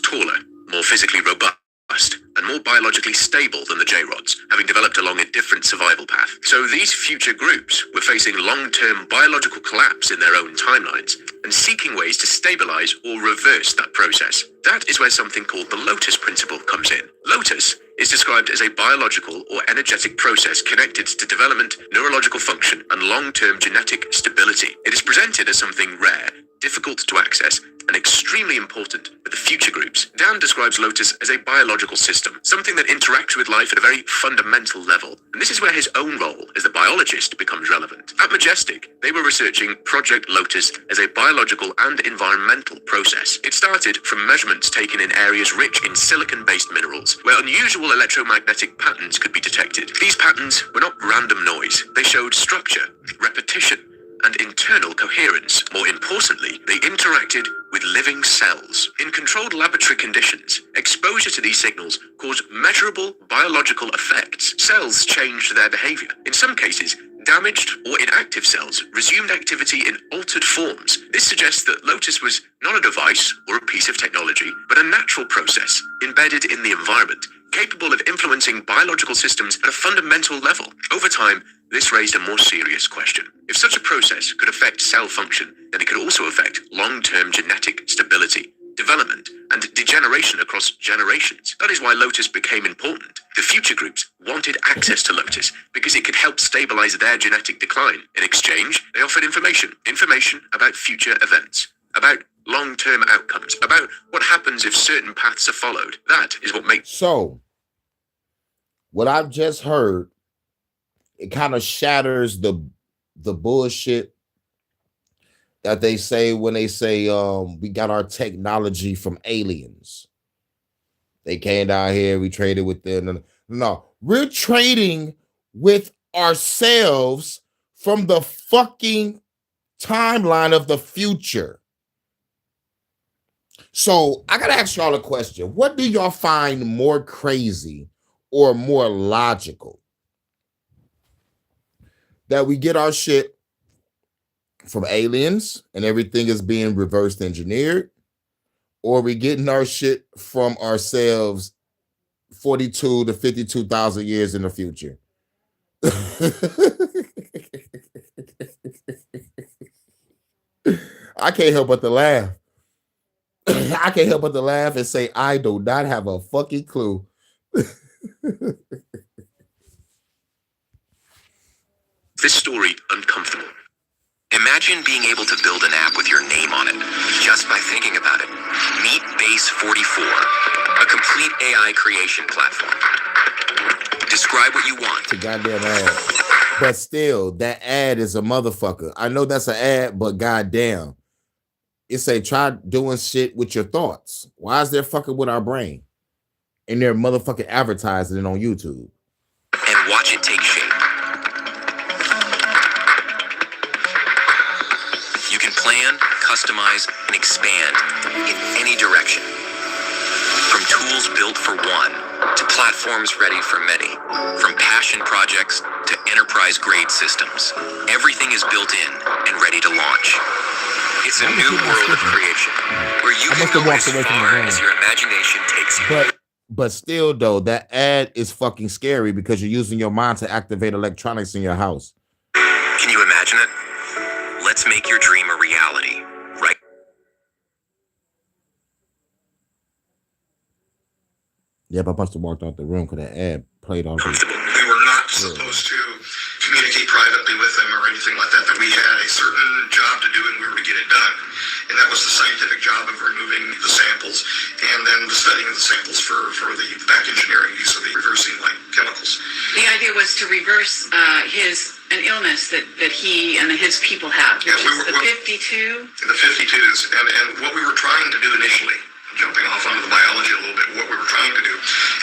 Taller, more physically robust, and more biologically stable than the J-rods, having developed along a different survival path. So these future groups were facing long-term biological collapse in their own timelines and seeking ways to stabilize or reverse that process. That is where something called the Lotus Principle comes in. Lotus is described as a biological or energetic process connected to development, neurological function, and long-term genetic stability. It is presented as something rare, difficult to access, and extremely important for the future groups. Dan describes Lotus as a biological system, something that interacts with life at a very fundamental level. And this is where his own role as the biologist becomes relevant. At Majestic, they were researching Project Lotus as a biological and environmental process. It started from measurements taken in areas rich in silicon-based minerals, where unusual electromagnetic patterns could be detected. These patterns were not random noise. They showed structure, repetition, and internal coherence. More importantly, they interacted with living cells. In controlled laboratory conditions, exposure to these signals caused measurable biological effects. Cells changed their behavior. In some cases, damaged or inactive cells resumed activity in altered forms. This suggests that Lotus was not a device or a piece of technology, but a natural process embedded in the environment, capable of influencing biological systems at a fundamental level. Over time, this raised a more serious question. If such a process could affect cell function, then it could also affect long-term genetic stability, development, and degeneration across generations. That is why Lotus became important. The future groups wanted access to Lotus because it could help stabilize their genetic decline. In exchange, they offered information about future events, about long-term outcomes, about what happens if certain paths are followed. That is what makes...
So, what I've just heard, it kind of shatters the bullshit that they say when they say we got our technology from aliens. They came down here, we traded with them. No, we're trading with ourselves from the fucking timeline of the future. So I gotta ask y'all a question. What do y'all find more crazy or more logical? That we get our shit from aliens and everything is being reverse engineered, or we getting our shit from ourselves 42 to 52,000 years in the future? I can't help but to laugh. I can't help but to laugh and say, I do not have a fucking clue.
This story uncomfortable. Imagine being able to build an app with your name on it, just by thinking about it. Meet Base 44, a complete AI creation platform. Describe what you want.
It's a goddamn ad. But still, that ad is a motherfucker. I know that's an ad, but goddamn. It say, try doing shit with your thoughts. Why is there fucking with our brain? And they're motherfucking advertising it on YouTube.
And watch it take shape. You can plan, customize, and expand in any direction. From tools built for one to platforms ready for many. From passion projects to enterprise-grade systems. Everything is built in and ready to launch. It's a new world of creation where you can go as far as your imagination takes you.
But still, though, that ad is fucking scary because you're using your mind to activate electronics in your house.
Can you imagine it? Let's make your dream a reality, right?
Yep, I must have walked out the room because that ad played on.
We were not supposed to communicate privately with them or anything like that, that we had a certain job to do and we were to get it done. And that was the scientific job of removing the samples and then the studying of the samples for the back engineering use of the reversing like chemicals.
The idea was to reverse an illness that he and his people have, which is the 52.
The 52s, and what we were trying to do initially, jumping off onto the biology a little bit, what we were trying to do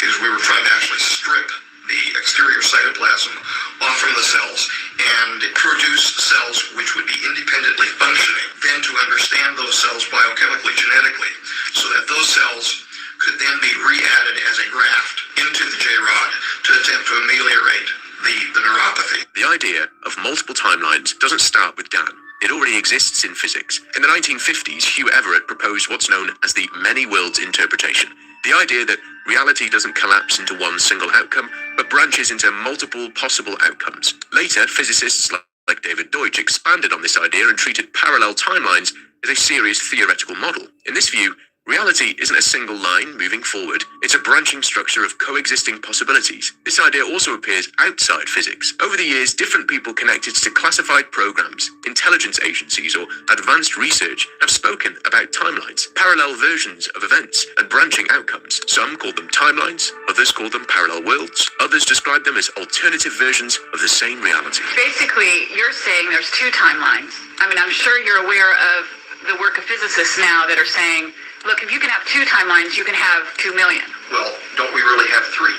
is we were trying to actually strip the exterior cytoplasm off from the cells and produce cells which would be independently functioning, then to understand those cells biochemically, genetically, so that those cells could then be re-added as a graft into the J-rod to attempt to ameliorate the neuropathy.
The idea of multiple timelines doesn't start with Dan. It already exists in physics. In the 1950s, Hugh Everett proposed what's known as the many worlds interpretation. The idea that reality doesn't collapse into one single outcome, but branches into multiple possible outcomes. Later, physicists like David Deutsch expanded on this idea and treated parallel timelines as a serious theoretical model. In this view, reality isn't a single line moving forward, it's a branching structure of coexisting possibilities. This idea also appears outside physics. Over the years, different people connected to classified programs, intelligence agencies, or advanced research have spoken about timelines, parallel versions of events, and branching outcomes. Some call them timelines, others call them parallel worlds, others describe them as alternative versions of the same reality.
Basically, you're saying there's two timelines. I mean, I'm sure you're aware of the work of physicists now that are saying, look, if you can have two timelines, you can have 2 million.
Well, don't we really have 3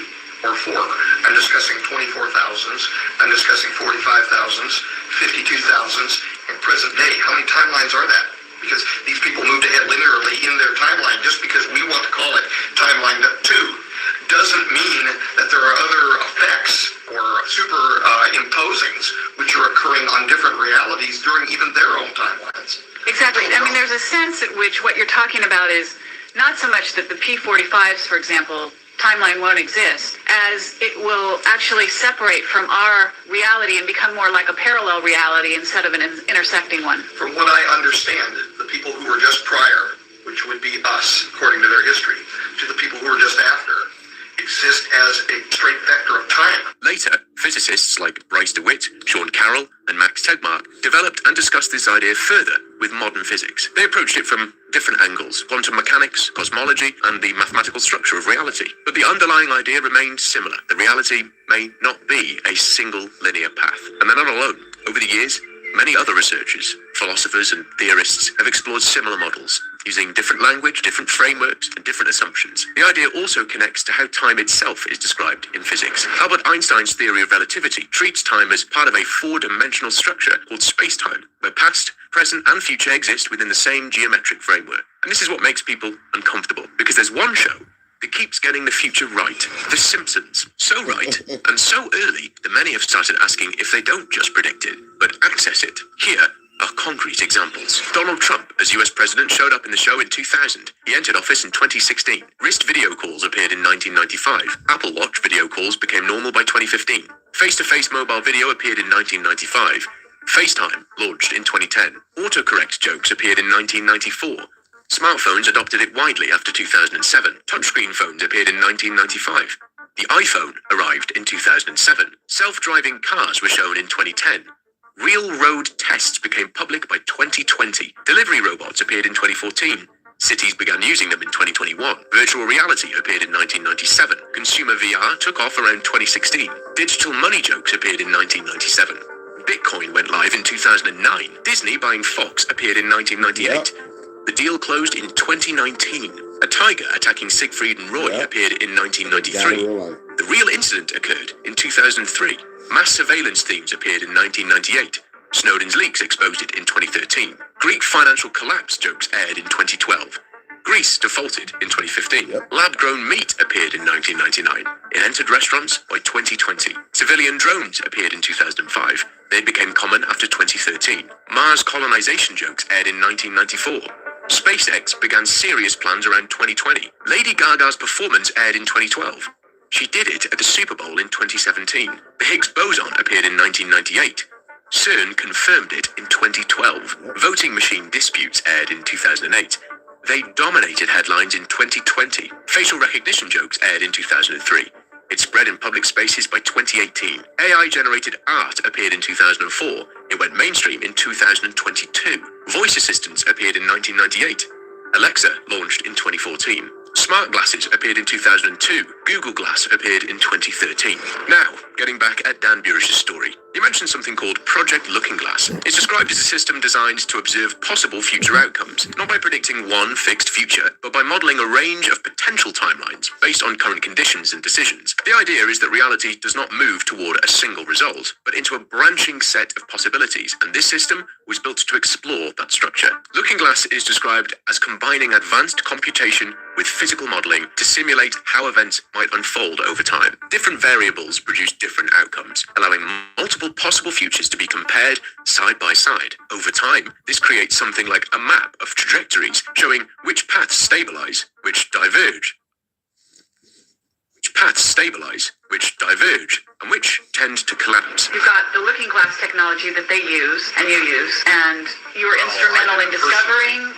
or 4? I'm discussing 24,000s, I'm discussing 45,000s, 52,000s, and present day. How many timelines are that? Because these people moved ahead linearly
Exactly. I mean, there's a sense at which what you're talking about is not so much that the P45s, for example, timeline won't exist, as it will actually separate from our reality and become more like a parallel reality instead of an intersecting one.
From what I understand, the people who were just prior, which would be us, according to their history, to the people who were just after, exist as a straight vector of time.
Later, physicists like Bryce DeWitt, Sean Carroll, and Max Tegmark developed and discussed this idea further with modern physics. They approached it from different angles: quantum mechanics, cosmology, and the mathematical structure of reality. But the underlying idea remained similar. The reality may not be a single linear path. And they're not alone. Over the years, many other researchers, philosophers, and theorists have explored similar models, using different language, different frameworks, and different assumptions. The idea also connects to how time itself is described in physics. Albert Einstein's theory of relativity treats time as part of a four-dimensional structure called space-time, where past, present, and future exist within the same geometric framework. And this is what makes people uncomfortable, because there's one show that keeps getting the future right: The Simpsons. So right, and so early, that many have started asking if they don't just predict it, but access it. Here are concrete examples. Donald Trump, as US president, showed up in the show in 2000. He entered office in 2016. Wrist video calls appeared in 1995. Apple Watch video calls became normal by 2015. Face-to-face mobile video appeared in 1995. FaceTime launched in 2010. Autocorrect jokes appeared in 1994. Smartphones adopted it widely after 2007. Touchscreen phones appeared in 1995. The iPhone arrived in 2007. Self-driving cars were shown in 2010. Real road tests became public by 2020. Delivery robots appeared in 2014. Cities began using them in 2021. Virtual reality appeared in 1997. Consumer VR took off around 2016. Digital money jokes appeared in 1997. Bitcoin went live in 2009. Disney buying Fox appeared in 1998. The deal closed in 2019. A tiger attacking Siegfried and Roy appeared in 1993. The real incident occurred in 2003. Mass surveillance themes appeared in 1998. Snowden's leaks exposed it in 2013. Greek financial collapse jokes aired in 2012. Greece defaulted in 2015. Lab-grown meat appeared in 1999. It entered restaurants by 2020. Civilian drones appeared in 2005. They became common after 2013. Mars colonization jokes aired in 1994. SpaceX began serious plans around 2020. Lady Gaga's performance aired in 2012. She did it at the Super Bowl in 2017. The Higgs boson appeared in 1998. CERN confirmed it in 2012. Voting machine disputes aired in 2008. They dominated headlines in 2020. Facial recognition jokes aired in 2003. It spread in public spaces by 2018. AI-generated art appeared in 2004. It went mainstream in 2022. Voice assistants appeared in 1998. Alexa launched in 2014. Smart glasses appeared in 2002. Google Glass appeared in 2013. Now, getting back at Dan Burish's story. He mentioned something called Project Looking Glass. It's described as a system designed to observe possible future outcomes, not by predicting one fixed future, but by modeling a range of potential timelines based on current conditions and decisions. The idea is that reality does not move toward a single result, but into a branching set of possibilities, and this system was built to explore that structure. Looking Glass is described as combining advanced computation with physical modeling to simulate how events might unfold over time. Different variables produce different outcomes, allowing multiple possible futures to be compared side by side. Over time, this creates something like a map of trajectories showing which paths stabilize, which diverge, and which tend to collapse.
You've got the Looking Glass technology that they use, and you use, and you were instrumental in discovering.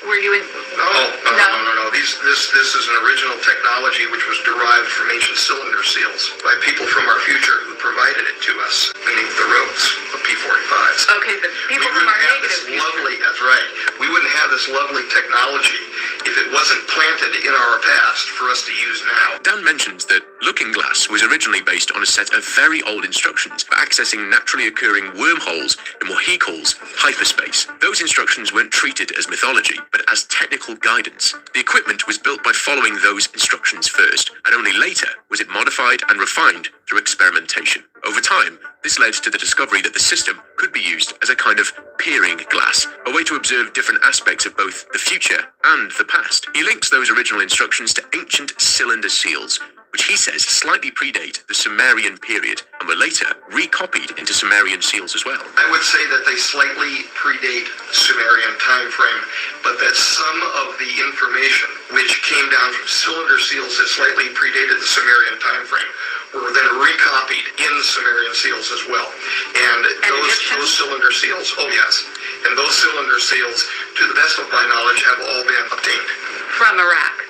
Were you in?
No. This is an original technology which was derived from ancient cylinder seals by people from our future who provided it to us beneath the ropes of P45s.
Okay, but people from our negative future.
That's right. We wouldn't have this lovely technology if it wasn't planted in our past for us to use now.
Dan mentions that Looking Glass was originally based on a set of very old instructions for accessing naturally occurring wormholes in what he calls hyperspace. Those instructions weren't treated as mythology, but as technical guidance. The equipment was built by following those instructions first, and only later was it modified and refined through experimentation. Over time, this led to the discovery that the system could be used as a kind of peering glass, a way to observe different aspects of both the future and the past. He links those original instructions to ancient cylinder seals, which he says slightly predate the Sumerian period and were later recopied into Sumerian seals as well.
I would say that they slightly predate the Sumerian time frame, but that some of the information which came down from cylinder seals that slightly predated the Sumerian time frame were then recopied in Sumerian seals as well. And those cylinder seals, oh yes, and those cylinder seals, to the best of my knowledge, have all been obtained.
From Iraq.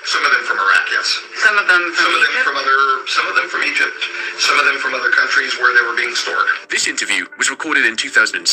Some of them from Iraq, yes.
Some of them from Egypt?
Some of them from Egypt. Some of them from other countries where they were being stored.
This interview was recorded in 2006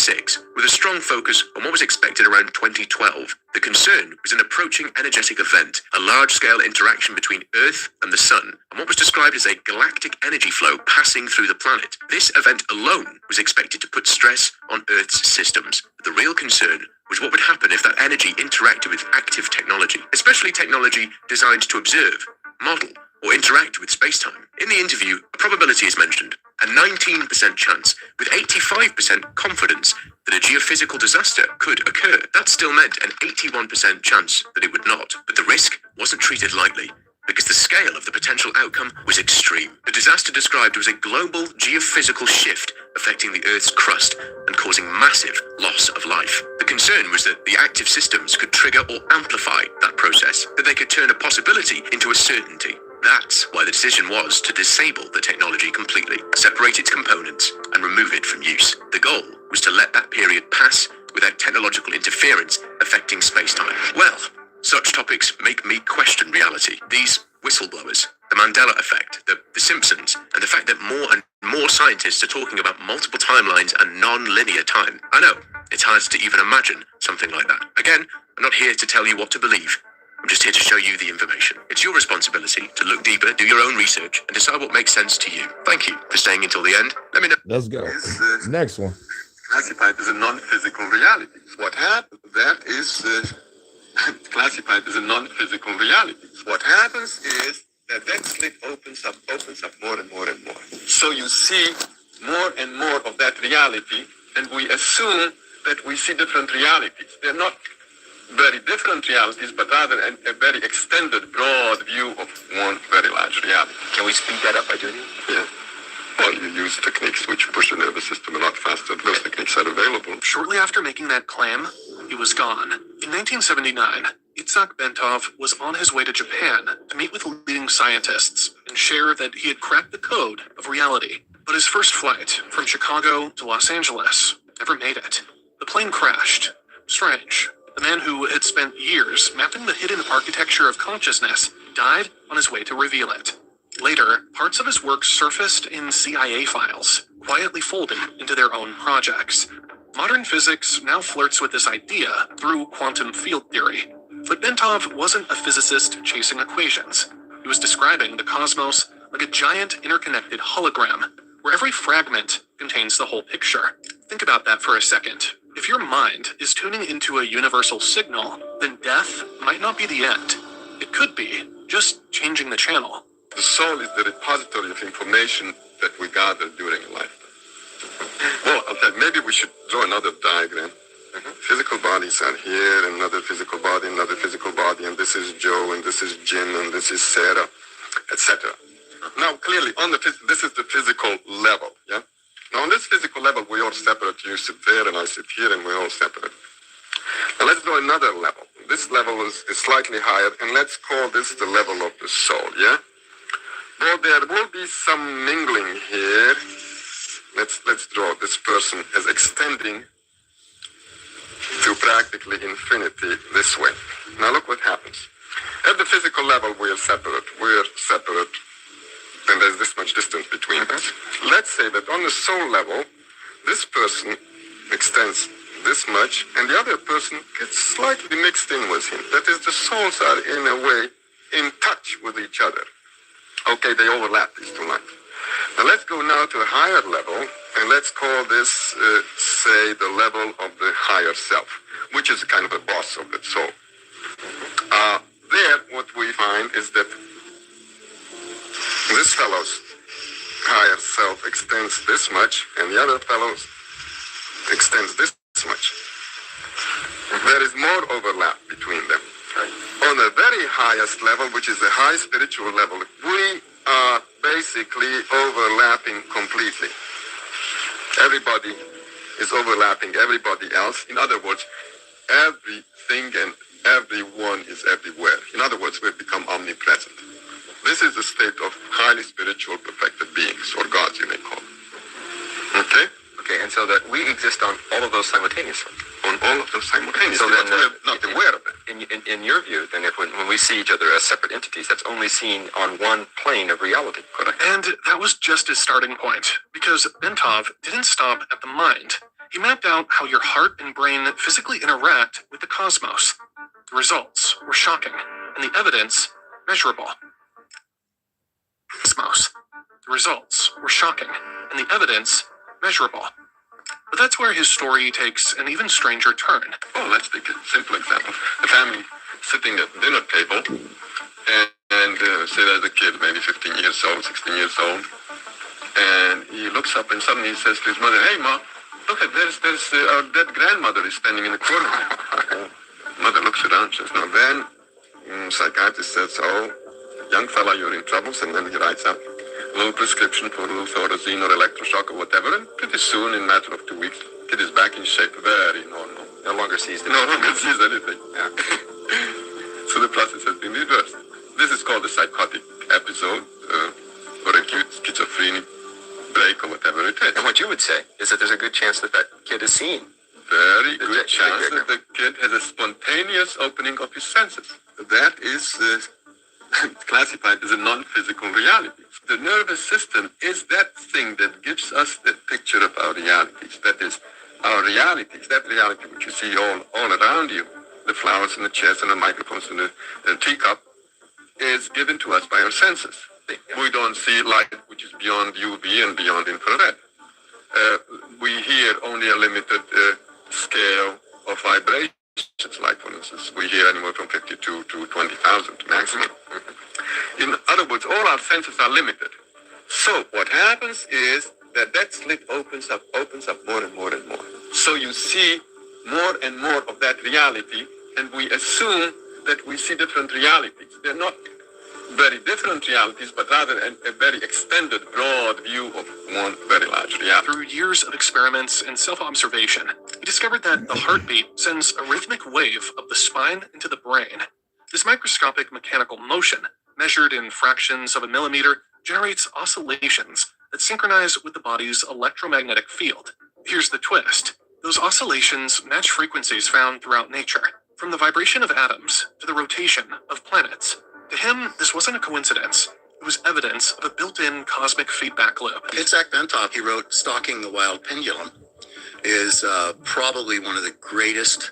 with a strong focus on what was expected around 2012. The concern was an approaching energetic event, a large-scale interaction between Earth and the Sun, and what was described as a galactic energy flow passing through the planet. This event alone was expected to put stress on Earth's systems. But the real concern was what would happen if that energy interacted with active technology, especially technology designed to observe, model, or interact with space-time. In the interview, a probability is mentioned, a 19% chance, with 85% confidence that a geophysical disaster could occur. That still meant an 81% chance that it would not, but the risk wasn't treated lightly, because the scale of the potential outcome was extreme. The disaster described was a global geophysical shift affecting the Earth's crust and causing massive loss of life. The concern was that the active systems could trigger or amplify that process, that they could turn a possibility into a certainty. That's why the decision was to disable the technology completely, separate its components, and remove it from use. The goal was to let that period pass without technological interference affecting space-time. Well, such topics make me question reality. These whistleblowers, the Mandela effect, the Simpsons, and the fact that more and more scientists are talking about multiple timelines and non-linear time. I know, it's hard to even imagine something like that. Again, I'm not here to tell you what to believe. I'm just here to show you the information. It's your responsibility to look deeper, do your own research, and decide what makes sense to you. Thank you for staying until the end. Let me know.
Let's go. Next one.
Classified as a non-physical reality. What happens, that is classified as a non-physical reality. What happens is that slit opens up more and more and more. So you see more and more of that reality, and we assume that we see different realities. They're not very different realities, but rather a very extended, broad view of one very large reality.
Can we speed that up by doing it?
Yeah. Well, you use techniques which push the nervous system a lot faster. Those techniques are available.
Shortly after making that claim, he was gone. In 1979, Itzhak Bentov was on his way to Japan to meet with leading scientists and share that he had cracked the code of reality. But his first flight from Chicago to Los Angeles never made it. The plane crashed. Strange. The man who had spent years mapping the hidden architecture of consciousness died on his way to reveal it. Later, parts of his work surfaced in CIA files, quietly folded into their own projects. Modern physics now flirts with this idea through quantum field theory. But Bentov wasn't a physicist chasing equations. He was describing the cosmos like a giant interconnected hologram, where every fragment contains the whole picture. Think about that for a second. If your mind is tuning into a universal signal, then death might not be the end. It could be just changing the channel.
The soul is the repository of information that we gather during a lifetime. Well, I'll tell you, maybe we should draw another diagram. Physical bodies are here, another physical body, and this is Joe, and this is Jim, and this is Sarah, etc. Now, clearly, this is the physical level, yeah? Now, on this physical level, we're all separate. You sit there, and I sit here, and we're all separate. Now, let's go another level. This level is slightly higher, and let's call this the level of the soul, yeah? Well, there will be some mingling here. Let's draw this person as extending to practically infinity this way. Now, look what happens. At the physical level, we're separate. And there's this much distance between us. Let's say that on the soul level, this person extends this much, and the other person gets slightly mixed in with him. That is, the souls are in a way in touch with each other. Okay, they overlap, these two lines. Now let's go now to a higher level, and let's call this, say, the level of the higher self, which is kind of a boss of the soul. There, what we find is that this fellow's higher self extends this much, and the other fellow's extends this much. There is more overlap between them. On the very highest level, which is the high spiritual level, we basically overlapping completely. Everybody is overlapping everybody else. In other words, everything and everyone is everywhere. In other words, we've become omnipresent. This is a state of highly spiritual perfected beings, or gods you may call them. Okay?
Okay, and so that we exist on all of those simultaneously.
On all of them simultaneously,
So then,
but we're not aware of it.
In your view, then, if when we see each other as separate entities, that's only seen on one plane of reality.
Correct.
And that was just his starting point, because Bentov didn't stop at the mind. He mapped out how your heart and brain physically interact with the cosmos. The results were shocking, and the evidence measurable. Cosmos. The results were shocking, and the evidence measurable. But that's where his story takes an even stranger turn.
Oh, let's take a simple example. A family sitting at the dinner table, and say there's a kid, maybe 15 years old, 16 years old, and he looks up and suddenly he says to his mother, "Hey, Ma, look at there's our dead grandmother is standing in the corner." Mother looks around and says, "No." Then psychiatrist says, "Oh, young fella, you're in troubles," and then he writes up a little prescription for a little Thorazine or electroshock or whatever, and pretty soon, in a matter of 2 weeks, kid is back in shape, very normal.
No longer sees
No longer sees anything. Yeah. So the process has been reversed. This is called a psychotic episode, or acute schizophrenic break, or whatever it is.
And what you would say is that there's a good chance that that kid is seen.
Very good chance that the kid has a spontaneous opening of his senses. That is classified as a non-physical reality. The nervous system is that thing that gives us the picture of our realities. That is, our realities, that reality which you see all around you, the flowers and the chairs and the microphones and the teacup, is given to us by our senses. We don't see light which is beyond UV and beyond infrared. We hear only a limited scale of vibrations, like, for instance, we hear anywhere from 52 to 20,000 maximum. In other words, all our senses are limited. So what happens is that slit opens up more and more and more. So you see more and more of that reality, and we assume that we see different realities. They're not very different realities, but rather a very extended, broad view of one very large reality.
Through years of experiments and self-observation, he discovered that the heartbeat sends a rhythmic wave up the spine into the brain. This microscopic mechanical motion, measured in fractions of a millimeter, generates oscillations that synchronize with the body's electromagnetic field. Here's the twist. Those oscillations match frequencies found throughout nature, from the vibration of atoms to the rotation of planets. To him, this wasn't a coincidence. It was evidence of a built-in cosmic feedback loop.
Itzhak Bentov, he wrote Stalking the Wild Pendulum, is probably one of the greatest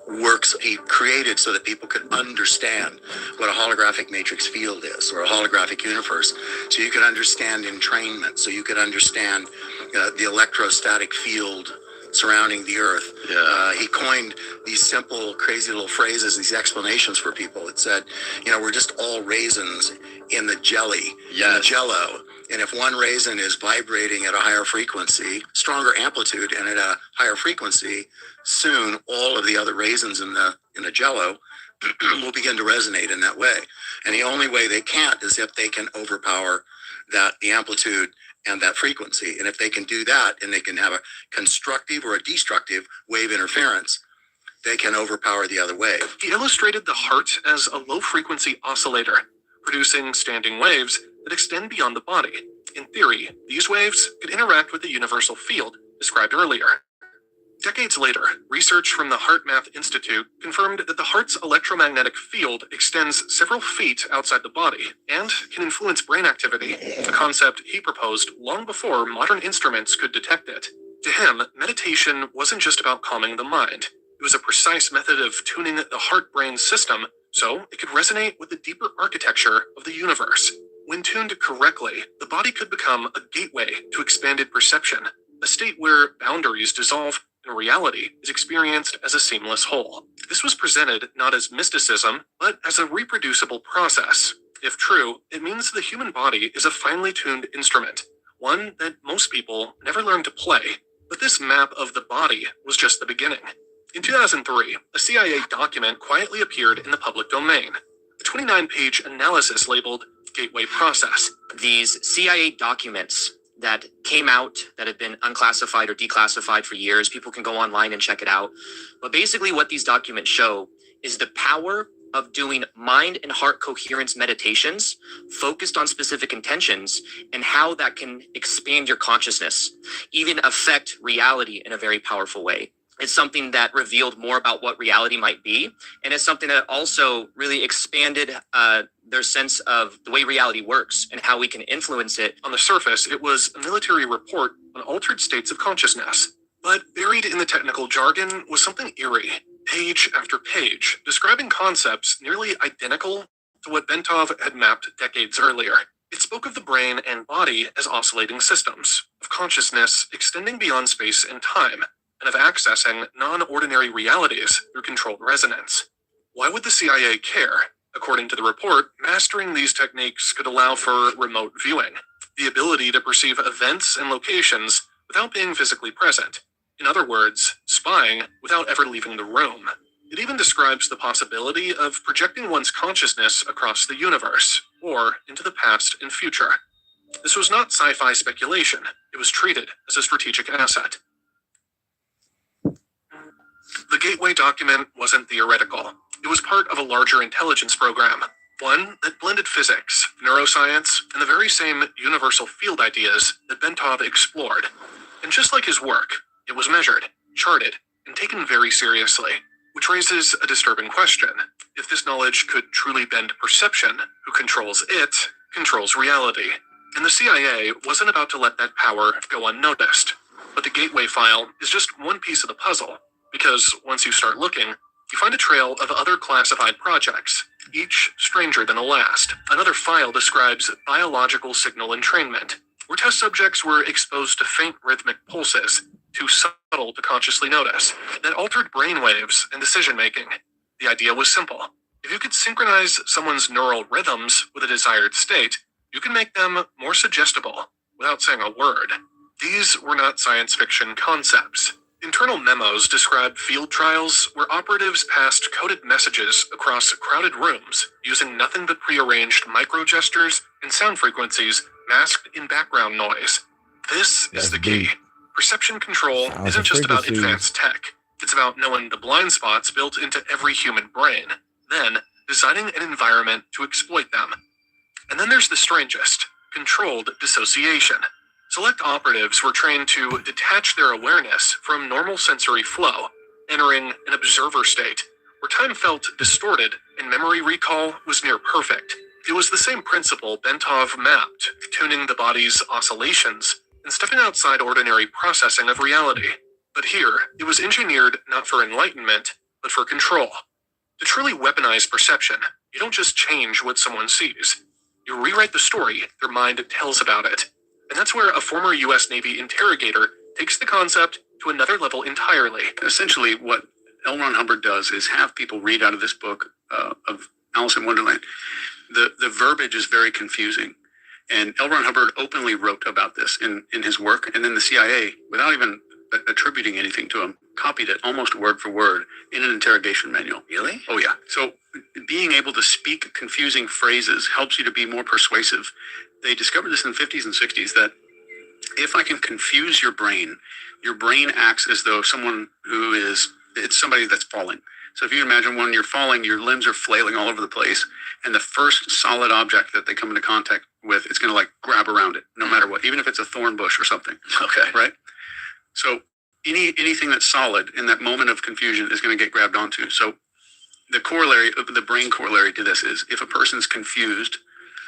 works he created so that people could understand what a holographic matrix field is, or a holographic universe, so you could understand entrainment, so you could understand the electrostatic field surrounding the earth. He coined these simple, crazy little phrases, these explanations for people. It said, we're just all raisins in the jelly, in the jello. And if one raisin is vibrating at a higher frequency, stronger amplitude, and at a higher frequency, soon all of the other raisins in the jello will begin to resonate in that way. And the only way they can't is if they can overpower the amplitude and that frequency. And if they can do that, and they can have a constructive or a destructive wave interference, they can overpower the other wave.
He illustrated the heart as a low-frequency oscillator, producing standing waves that extend beyond the body. In theory, these waves could interact with the universal field described earlier. Decades later, research from the HeartMath Institute confirmed that the heart's electromagnetic field extends several feet outside the body and can influence brain activity, a concept he proposed long before modern instruments could detect it. To him, meditation wasn't just about calming the mind. It was a precise method of tuning the heart-brain system so it could resonate with the deeper architecture of the universe. When tuned correctly, the body could become a gateway to expanded perception, a state where boundaries dissolve and reality is experienced as a seamless whole. This was presented not as mysticism, but as a reproducible process. If true, it means the human body is a finely tuned instrument, one that most people never learn to play. But this map of the body was just the beginning. In 2003, a CIA document quietly appeared in the public domain. A 29-page analysis labeled gateway process.
These CIA documents that came out that have been unclassified or declassified for years, people can go online and check it out. But basically what these documents show is the power of doing mind and heart coherence meditations focused on specific intentions and how that can expand your consciousness, even affect reality in a very powerful way. It's something that revealed more about what reality might be. And it's something that also really expanded their sense of the way reality works and how we can influence it.
On the surface, it was a military report on altered states of consciousness. But buried in the technical jargon was something eerie, page after page, describing concepts nearly identical to what Bentov had mapped decades earlier. It spoke of the brain and body as oscillating systems, of consciousness extending beyond space and time, and of accessing non-ordinary realities through controlled resonance. Why would the CIA care? According to the report, mastering these techniques could allow for remote viewing, the ability to perceive events and locations without being physically present. In other words, spying without ever leaving the room. It even describes the possibility of projecting one's consciousness across the universe, or into the past and future. This was not sci-fi speculation. It was treated as a strategic asset. The Gateway document wasn't theoretical. It was part of a larger intelligence program, one that blended physics, neuroscience, and the very same universal field ideas that Bentov explored. And just like his work, it was measured, charted, and taken very seriously, which raises a disturbing question. If this knowledge could truly bend perception, who controls it, controls reality. And the CIA wasn't about to let that power go unnoticed. But the Gateway file is just one piece of the puzzle, because once you start looking, you find a trail of other classified projects, each stranger than the last. Another file describes biological signal entrainment, where test subjects were exposed to faint rhythmic pulses, too subtle to consciously notice, that altered brainwaves and decision-making. The idea was simple. If you could synchronize someone's neural rhythms with a desired state, you can make them more suggestible without saying a word. These were not science fiction concepts. Internal memos describe field trials where operatives passed coded messages across crowded rooms using nothing but prearranged micro-gestures and sound frequencies masked in background noise. This is the key. Perception control isn't just about advanced tech. It's about knowing the blind spots built into every human brain, then designing an environment to exploit them. And then there's the strangest, controlled dissociation. Select operatives were trained to detach their awareness from normal sensory flow, entering an observer state, where time felt distorted and memory recall was near perfect. It was the same principle Bentov mapped, tuning the body's oscillations and stepping outside ordinary processing of reality. But here, it was engineered not for enlightenment, but for control. To truly weaponize perception, you don't just change what someone sees. You rewrite the story their mind tells about it. And that's where a former U.S. Navy interrogator takes the concept to another level entirely.
Essentially, what L. Ron Hubbard does is have people read out of this book of Alice in Wonderland. The verbiage is very confusing. And L. Ron Hubbard openly wrote about this in his work. And then the CIA, without even attributing anything to him, copied it almost word for word in an interrogation manual.
Really?
Oh, yeah. So being able to speak confusing phrases helps you to be more persuasive. They discovered this in the 50s and 60s that if I can confuse your brain acts as though it's somebody that's falling. So if you imagine when you're falling, your limbs are flailing all over the place, and the first solid object that they come into contact with, it's going to like grab around it, no matter what, even if it's a thorn bush or something.
Okay.
Right? So anything that's solid in that moment of confusion is going to get grabbed onto. So the brain corollary to this is if a person's confused,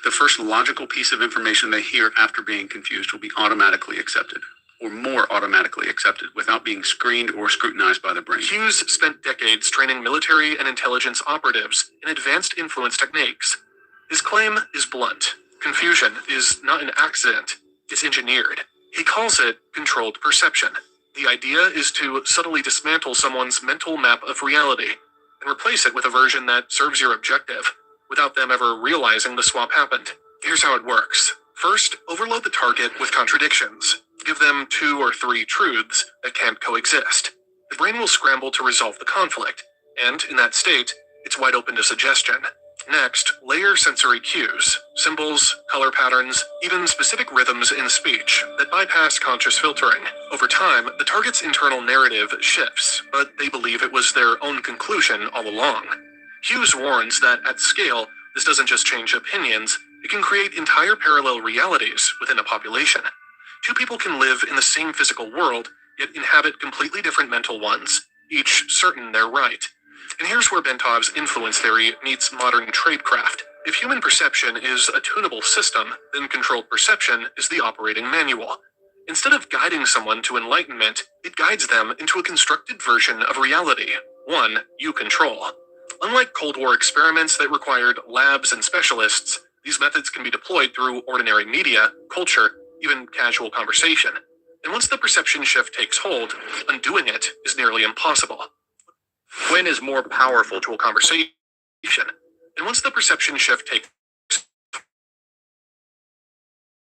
the first logical piece of information they hear after being confused will be automatically accepted, or more automatically accepted, without being screened or scrutinized by the brain.
Hughes spent decades training military and intelligence operatives in advanced influence techniques. His claim is blunt. Confusion is not an accident, it's engineered. He calls it controlled perception. The idea is to subtly dismantle someone's mental map of reality and replace it with a version that serves your objective, without them ever realizing the swap happened. Here's how it works. First, overload the target with contradictions. Give them 2 or 3 truths that can't coexist. The brain will scramble to resolve the conflict, and in that state, it's wide open to suggestion. Next, layer sensory cues, symbols, color patterns, even specific rhythms in speech that bypass conscious filtering. Over time, the target's internal narrative shifts, but they believe it was their own conclusion all along. Hughes warns that at scale, this doesn't just change opinions, it can create entire parallel realities within a population. Two people can live in the same physical world, yet inhabit completely different mental ones, each certain they're right. And here's where Bentov's influence theory meets modern tradecraft. If human perception is a tunable system, then controlled perception is the operating manual. Instead of guiding someone to enlightenment, it guides them into a constructed version of reality, one you control. Unlike Cold War experiments that required labs and specialists, these methods can be deployed through ordinary media, culture, even casual conversation. And once the perception shift takes hold, undoing it is nearly impossible. When is more powerful to a conversation? And once the perception shift takes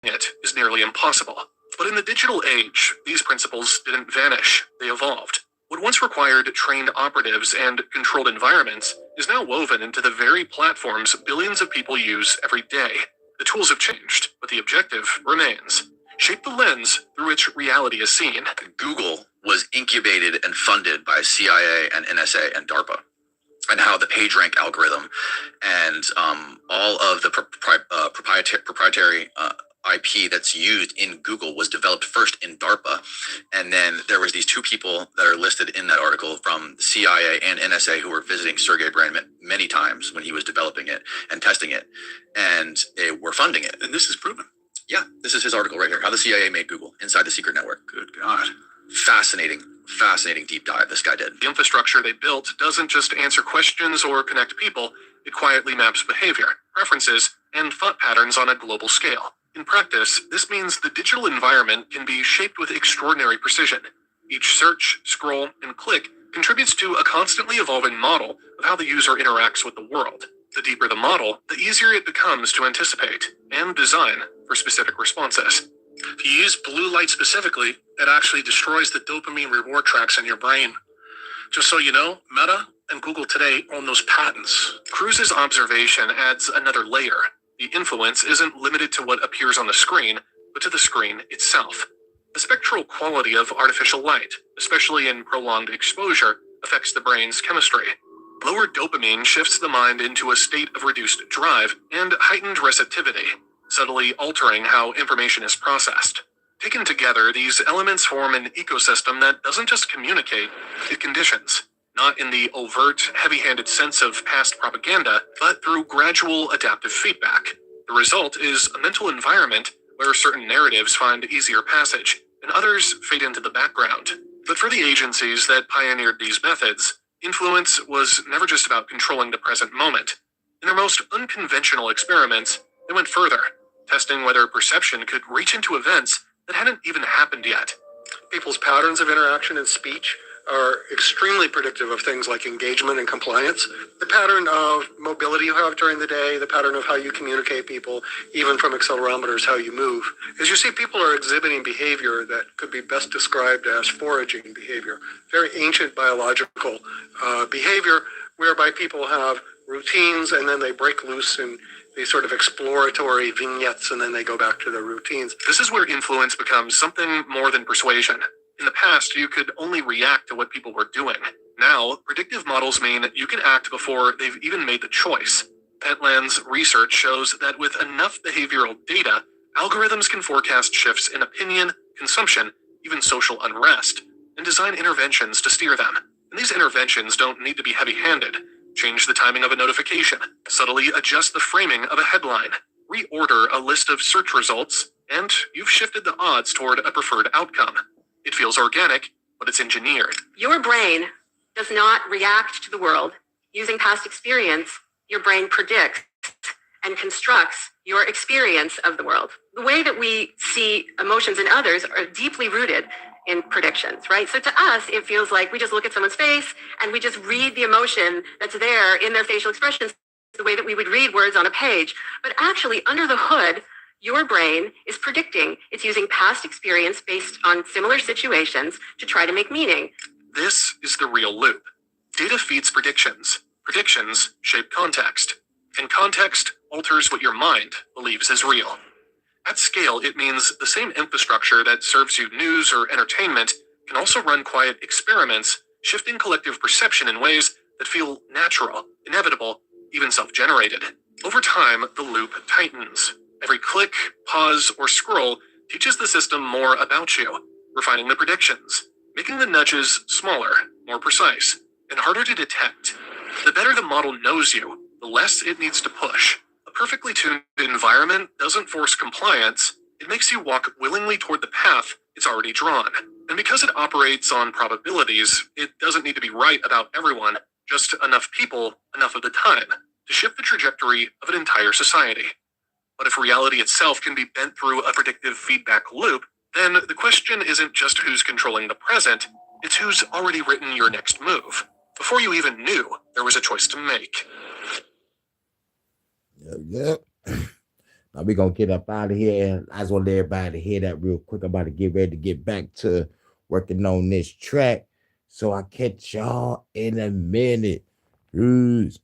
it is nearly impossible. But in the digital age, these principles didn't vanish, they evolved. What once required trained operatives and controlled environments is now woven into the very platforms billions of people use every day. The tools have changed, but the objective remains. Shape the lens through which reality is seen.
Google was incubated and funded by CIA and NSA and DARPA, and how the PageRank algorithm and all of the proprietary IP that's used in Google was developed first in DARPA, and then there was these two people that are listed in that article from CIA and NSA who were visiting Sergey Brin many times when he was developing it and testing it, and they were funding it.
And this is proven.
Yeah, this is his article right here, How the CIA Made Google, Inside the Secret Network.
Good God.
Fascinating deep dive this guy did.
The infrastructure they built doesn't just answer questions or connect people, it quietly maps behavior, preferences, and thought patterns on a global scale. In practice, this means the digital environment can be shaped with extraordinary precision. Each search, scroll, and click contributes to a constantly evolving model of how the user interacts with the world. The deeper the model, the easier it becomes to anticipate and design for specific responses. If you use blue light specifically, it actually destroys the dopamine reward tracks in your brain. Just so you know, Meta and Google today own those patents. Cruz's observation adds another layer. The influence isn't limited to what appears on the screen, but to the screen itself. The spectral quality of artificial light, especially in prolonged exposure, affects the brain's chemistry. Lower dopamine shifts the mind into a state of reduced drive and heightened receptivity, subtly altering how information is processed. Taken together, these elements form an ecosystem that doesn't just communicate, it conditions. Not in the overt, heavy-handed sense of past propaganda, but through gradual adaptive feedback. The result is a mental environment where certain narratives find easier passage, and others fade into the background. But for the agencies that pioneered these methods, influence was never just about controlling the present moment. In their most unconventional experiments, they went further, testing whether perception could reach into events that hadn't even happened yet.
People's patterns of interaction and speech are extremely predictive of things like engagement and compliance. The pattern of mobility you have during the day, the pattern of how you communicate people, even from accelerometers, how you move. As you see, people are exhibiting behavior that could be best described as foraging behavior, very ancient biological behavior whereby people have routines and then they break loose in these sort of exploratory vignettes and then they go back to their routines.
This is where influence becomes something more than persuasion. In the past, you could only react to what people were doing. Now, predictive models mean you can act before they've even made the choice. Pentland's research shows that with enough behavioral data, algorithms can forecast shifts in opinion, consumption, even social unrest, and design interventions to steer them. And these interventions don't need to be heavy-handed. Change the timing of a notification, subtly adjust the framing of a headline, reorder a list of search results, and you've shifted the odds toward a preferred outcome. It feels organic, but it's engineered.
Your brain does not react to the world. Using past experience, your brain predicts and constructs your experience of the world. The way that we see emotions in others are deeply rooted in predictions, right? So to us, it feels like we just look at someone's face and we just read the emotion that's there in their facial expressions the way that we would read words on a page. But actually, under the hood, your brain is predicting. It's using past experience based on similar situations to try to make meaning.
This is the real loop. Data feeds predictions. Predictions shape context. and context alters what your mind believes is real. At scale, it means the same infrastructure that serves you news or entertainment can also run quiet experiments, shifting collective perception in ways that feel natural, inevitable, even self-generated. Over time, the loop tightens. Every click, pause, or scroll teaches the system more about you, refining the predictions, making the nudges smaller, more precise, and harder to detect. The better the model knows you, the less it needs to push. A perfectly tuned environment doesn't force compliance, it makes you walk willingly toward the path it's already drawn. And because it operates on probabilities, it doesn't need to be right about everyone, just enough people, enough of the time, to shift the trajectory of an entire society. But if reality itself can be bent through a predictive feedback loop, then the question isn't just who's controlling the present, it's who's already written your next move, before you even knew there was a choice to make.
Yep. Now we're going to get up out of here. I just want everybody to hear that real quick. I'm about to get ready to get back to working on this track. So I'll catch y'all in a minute. Peace.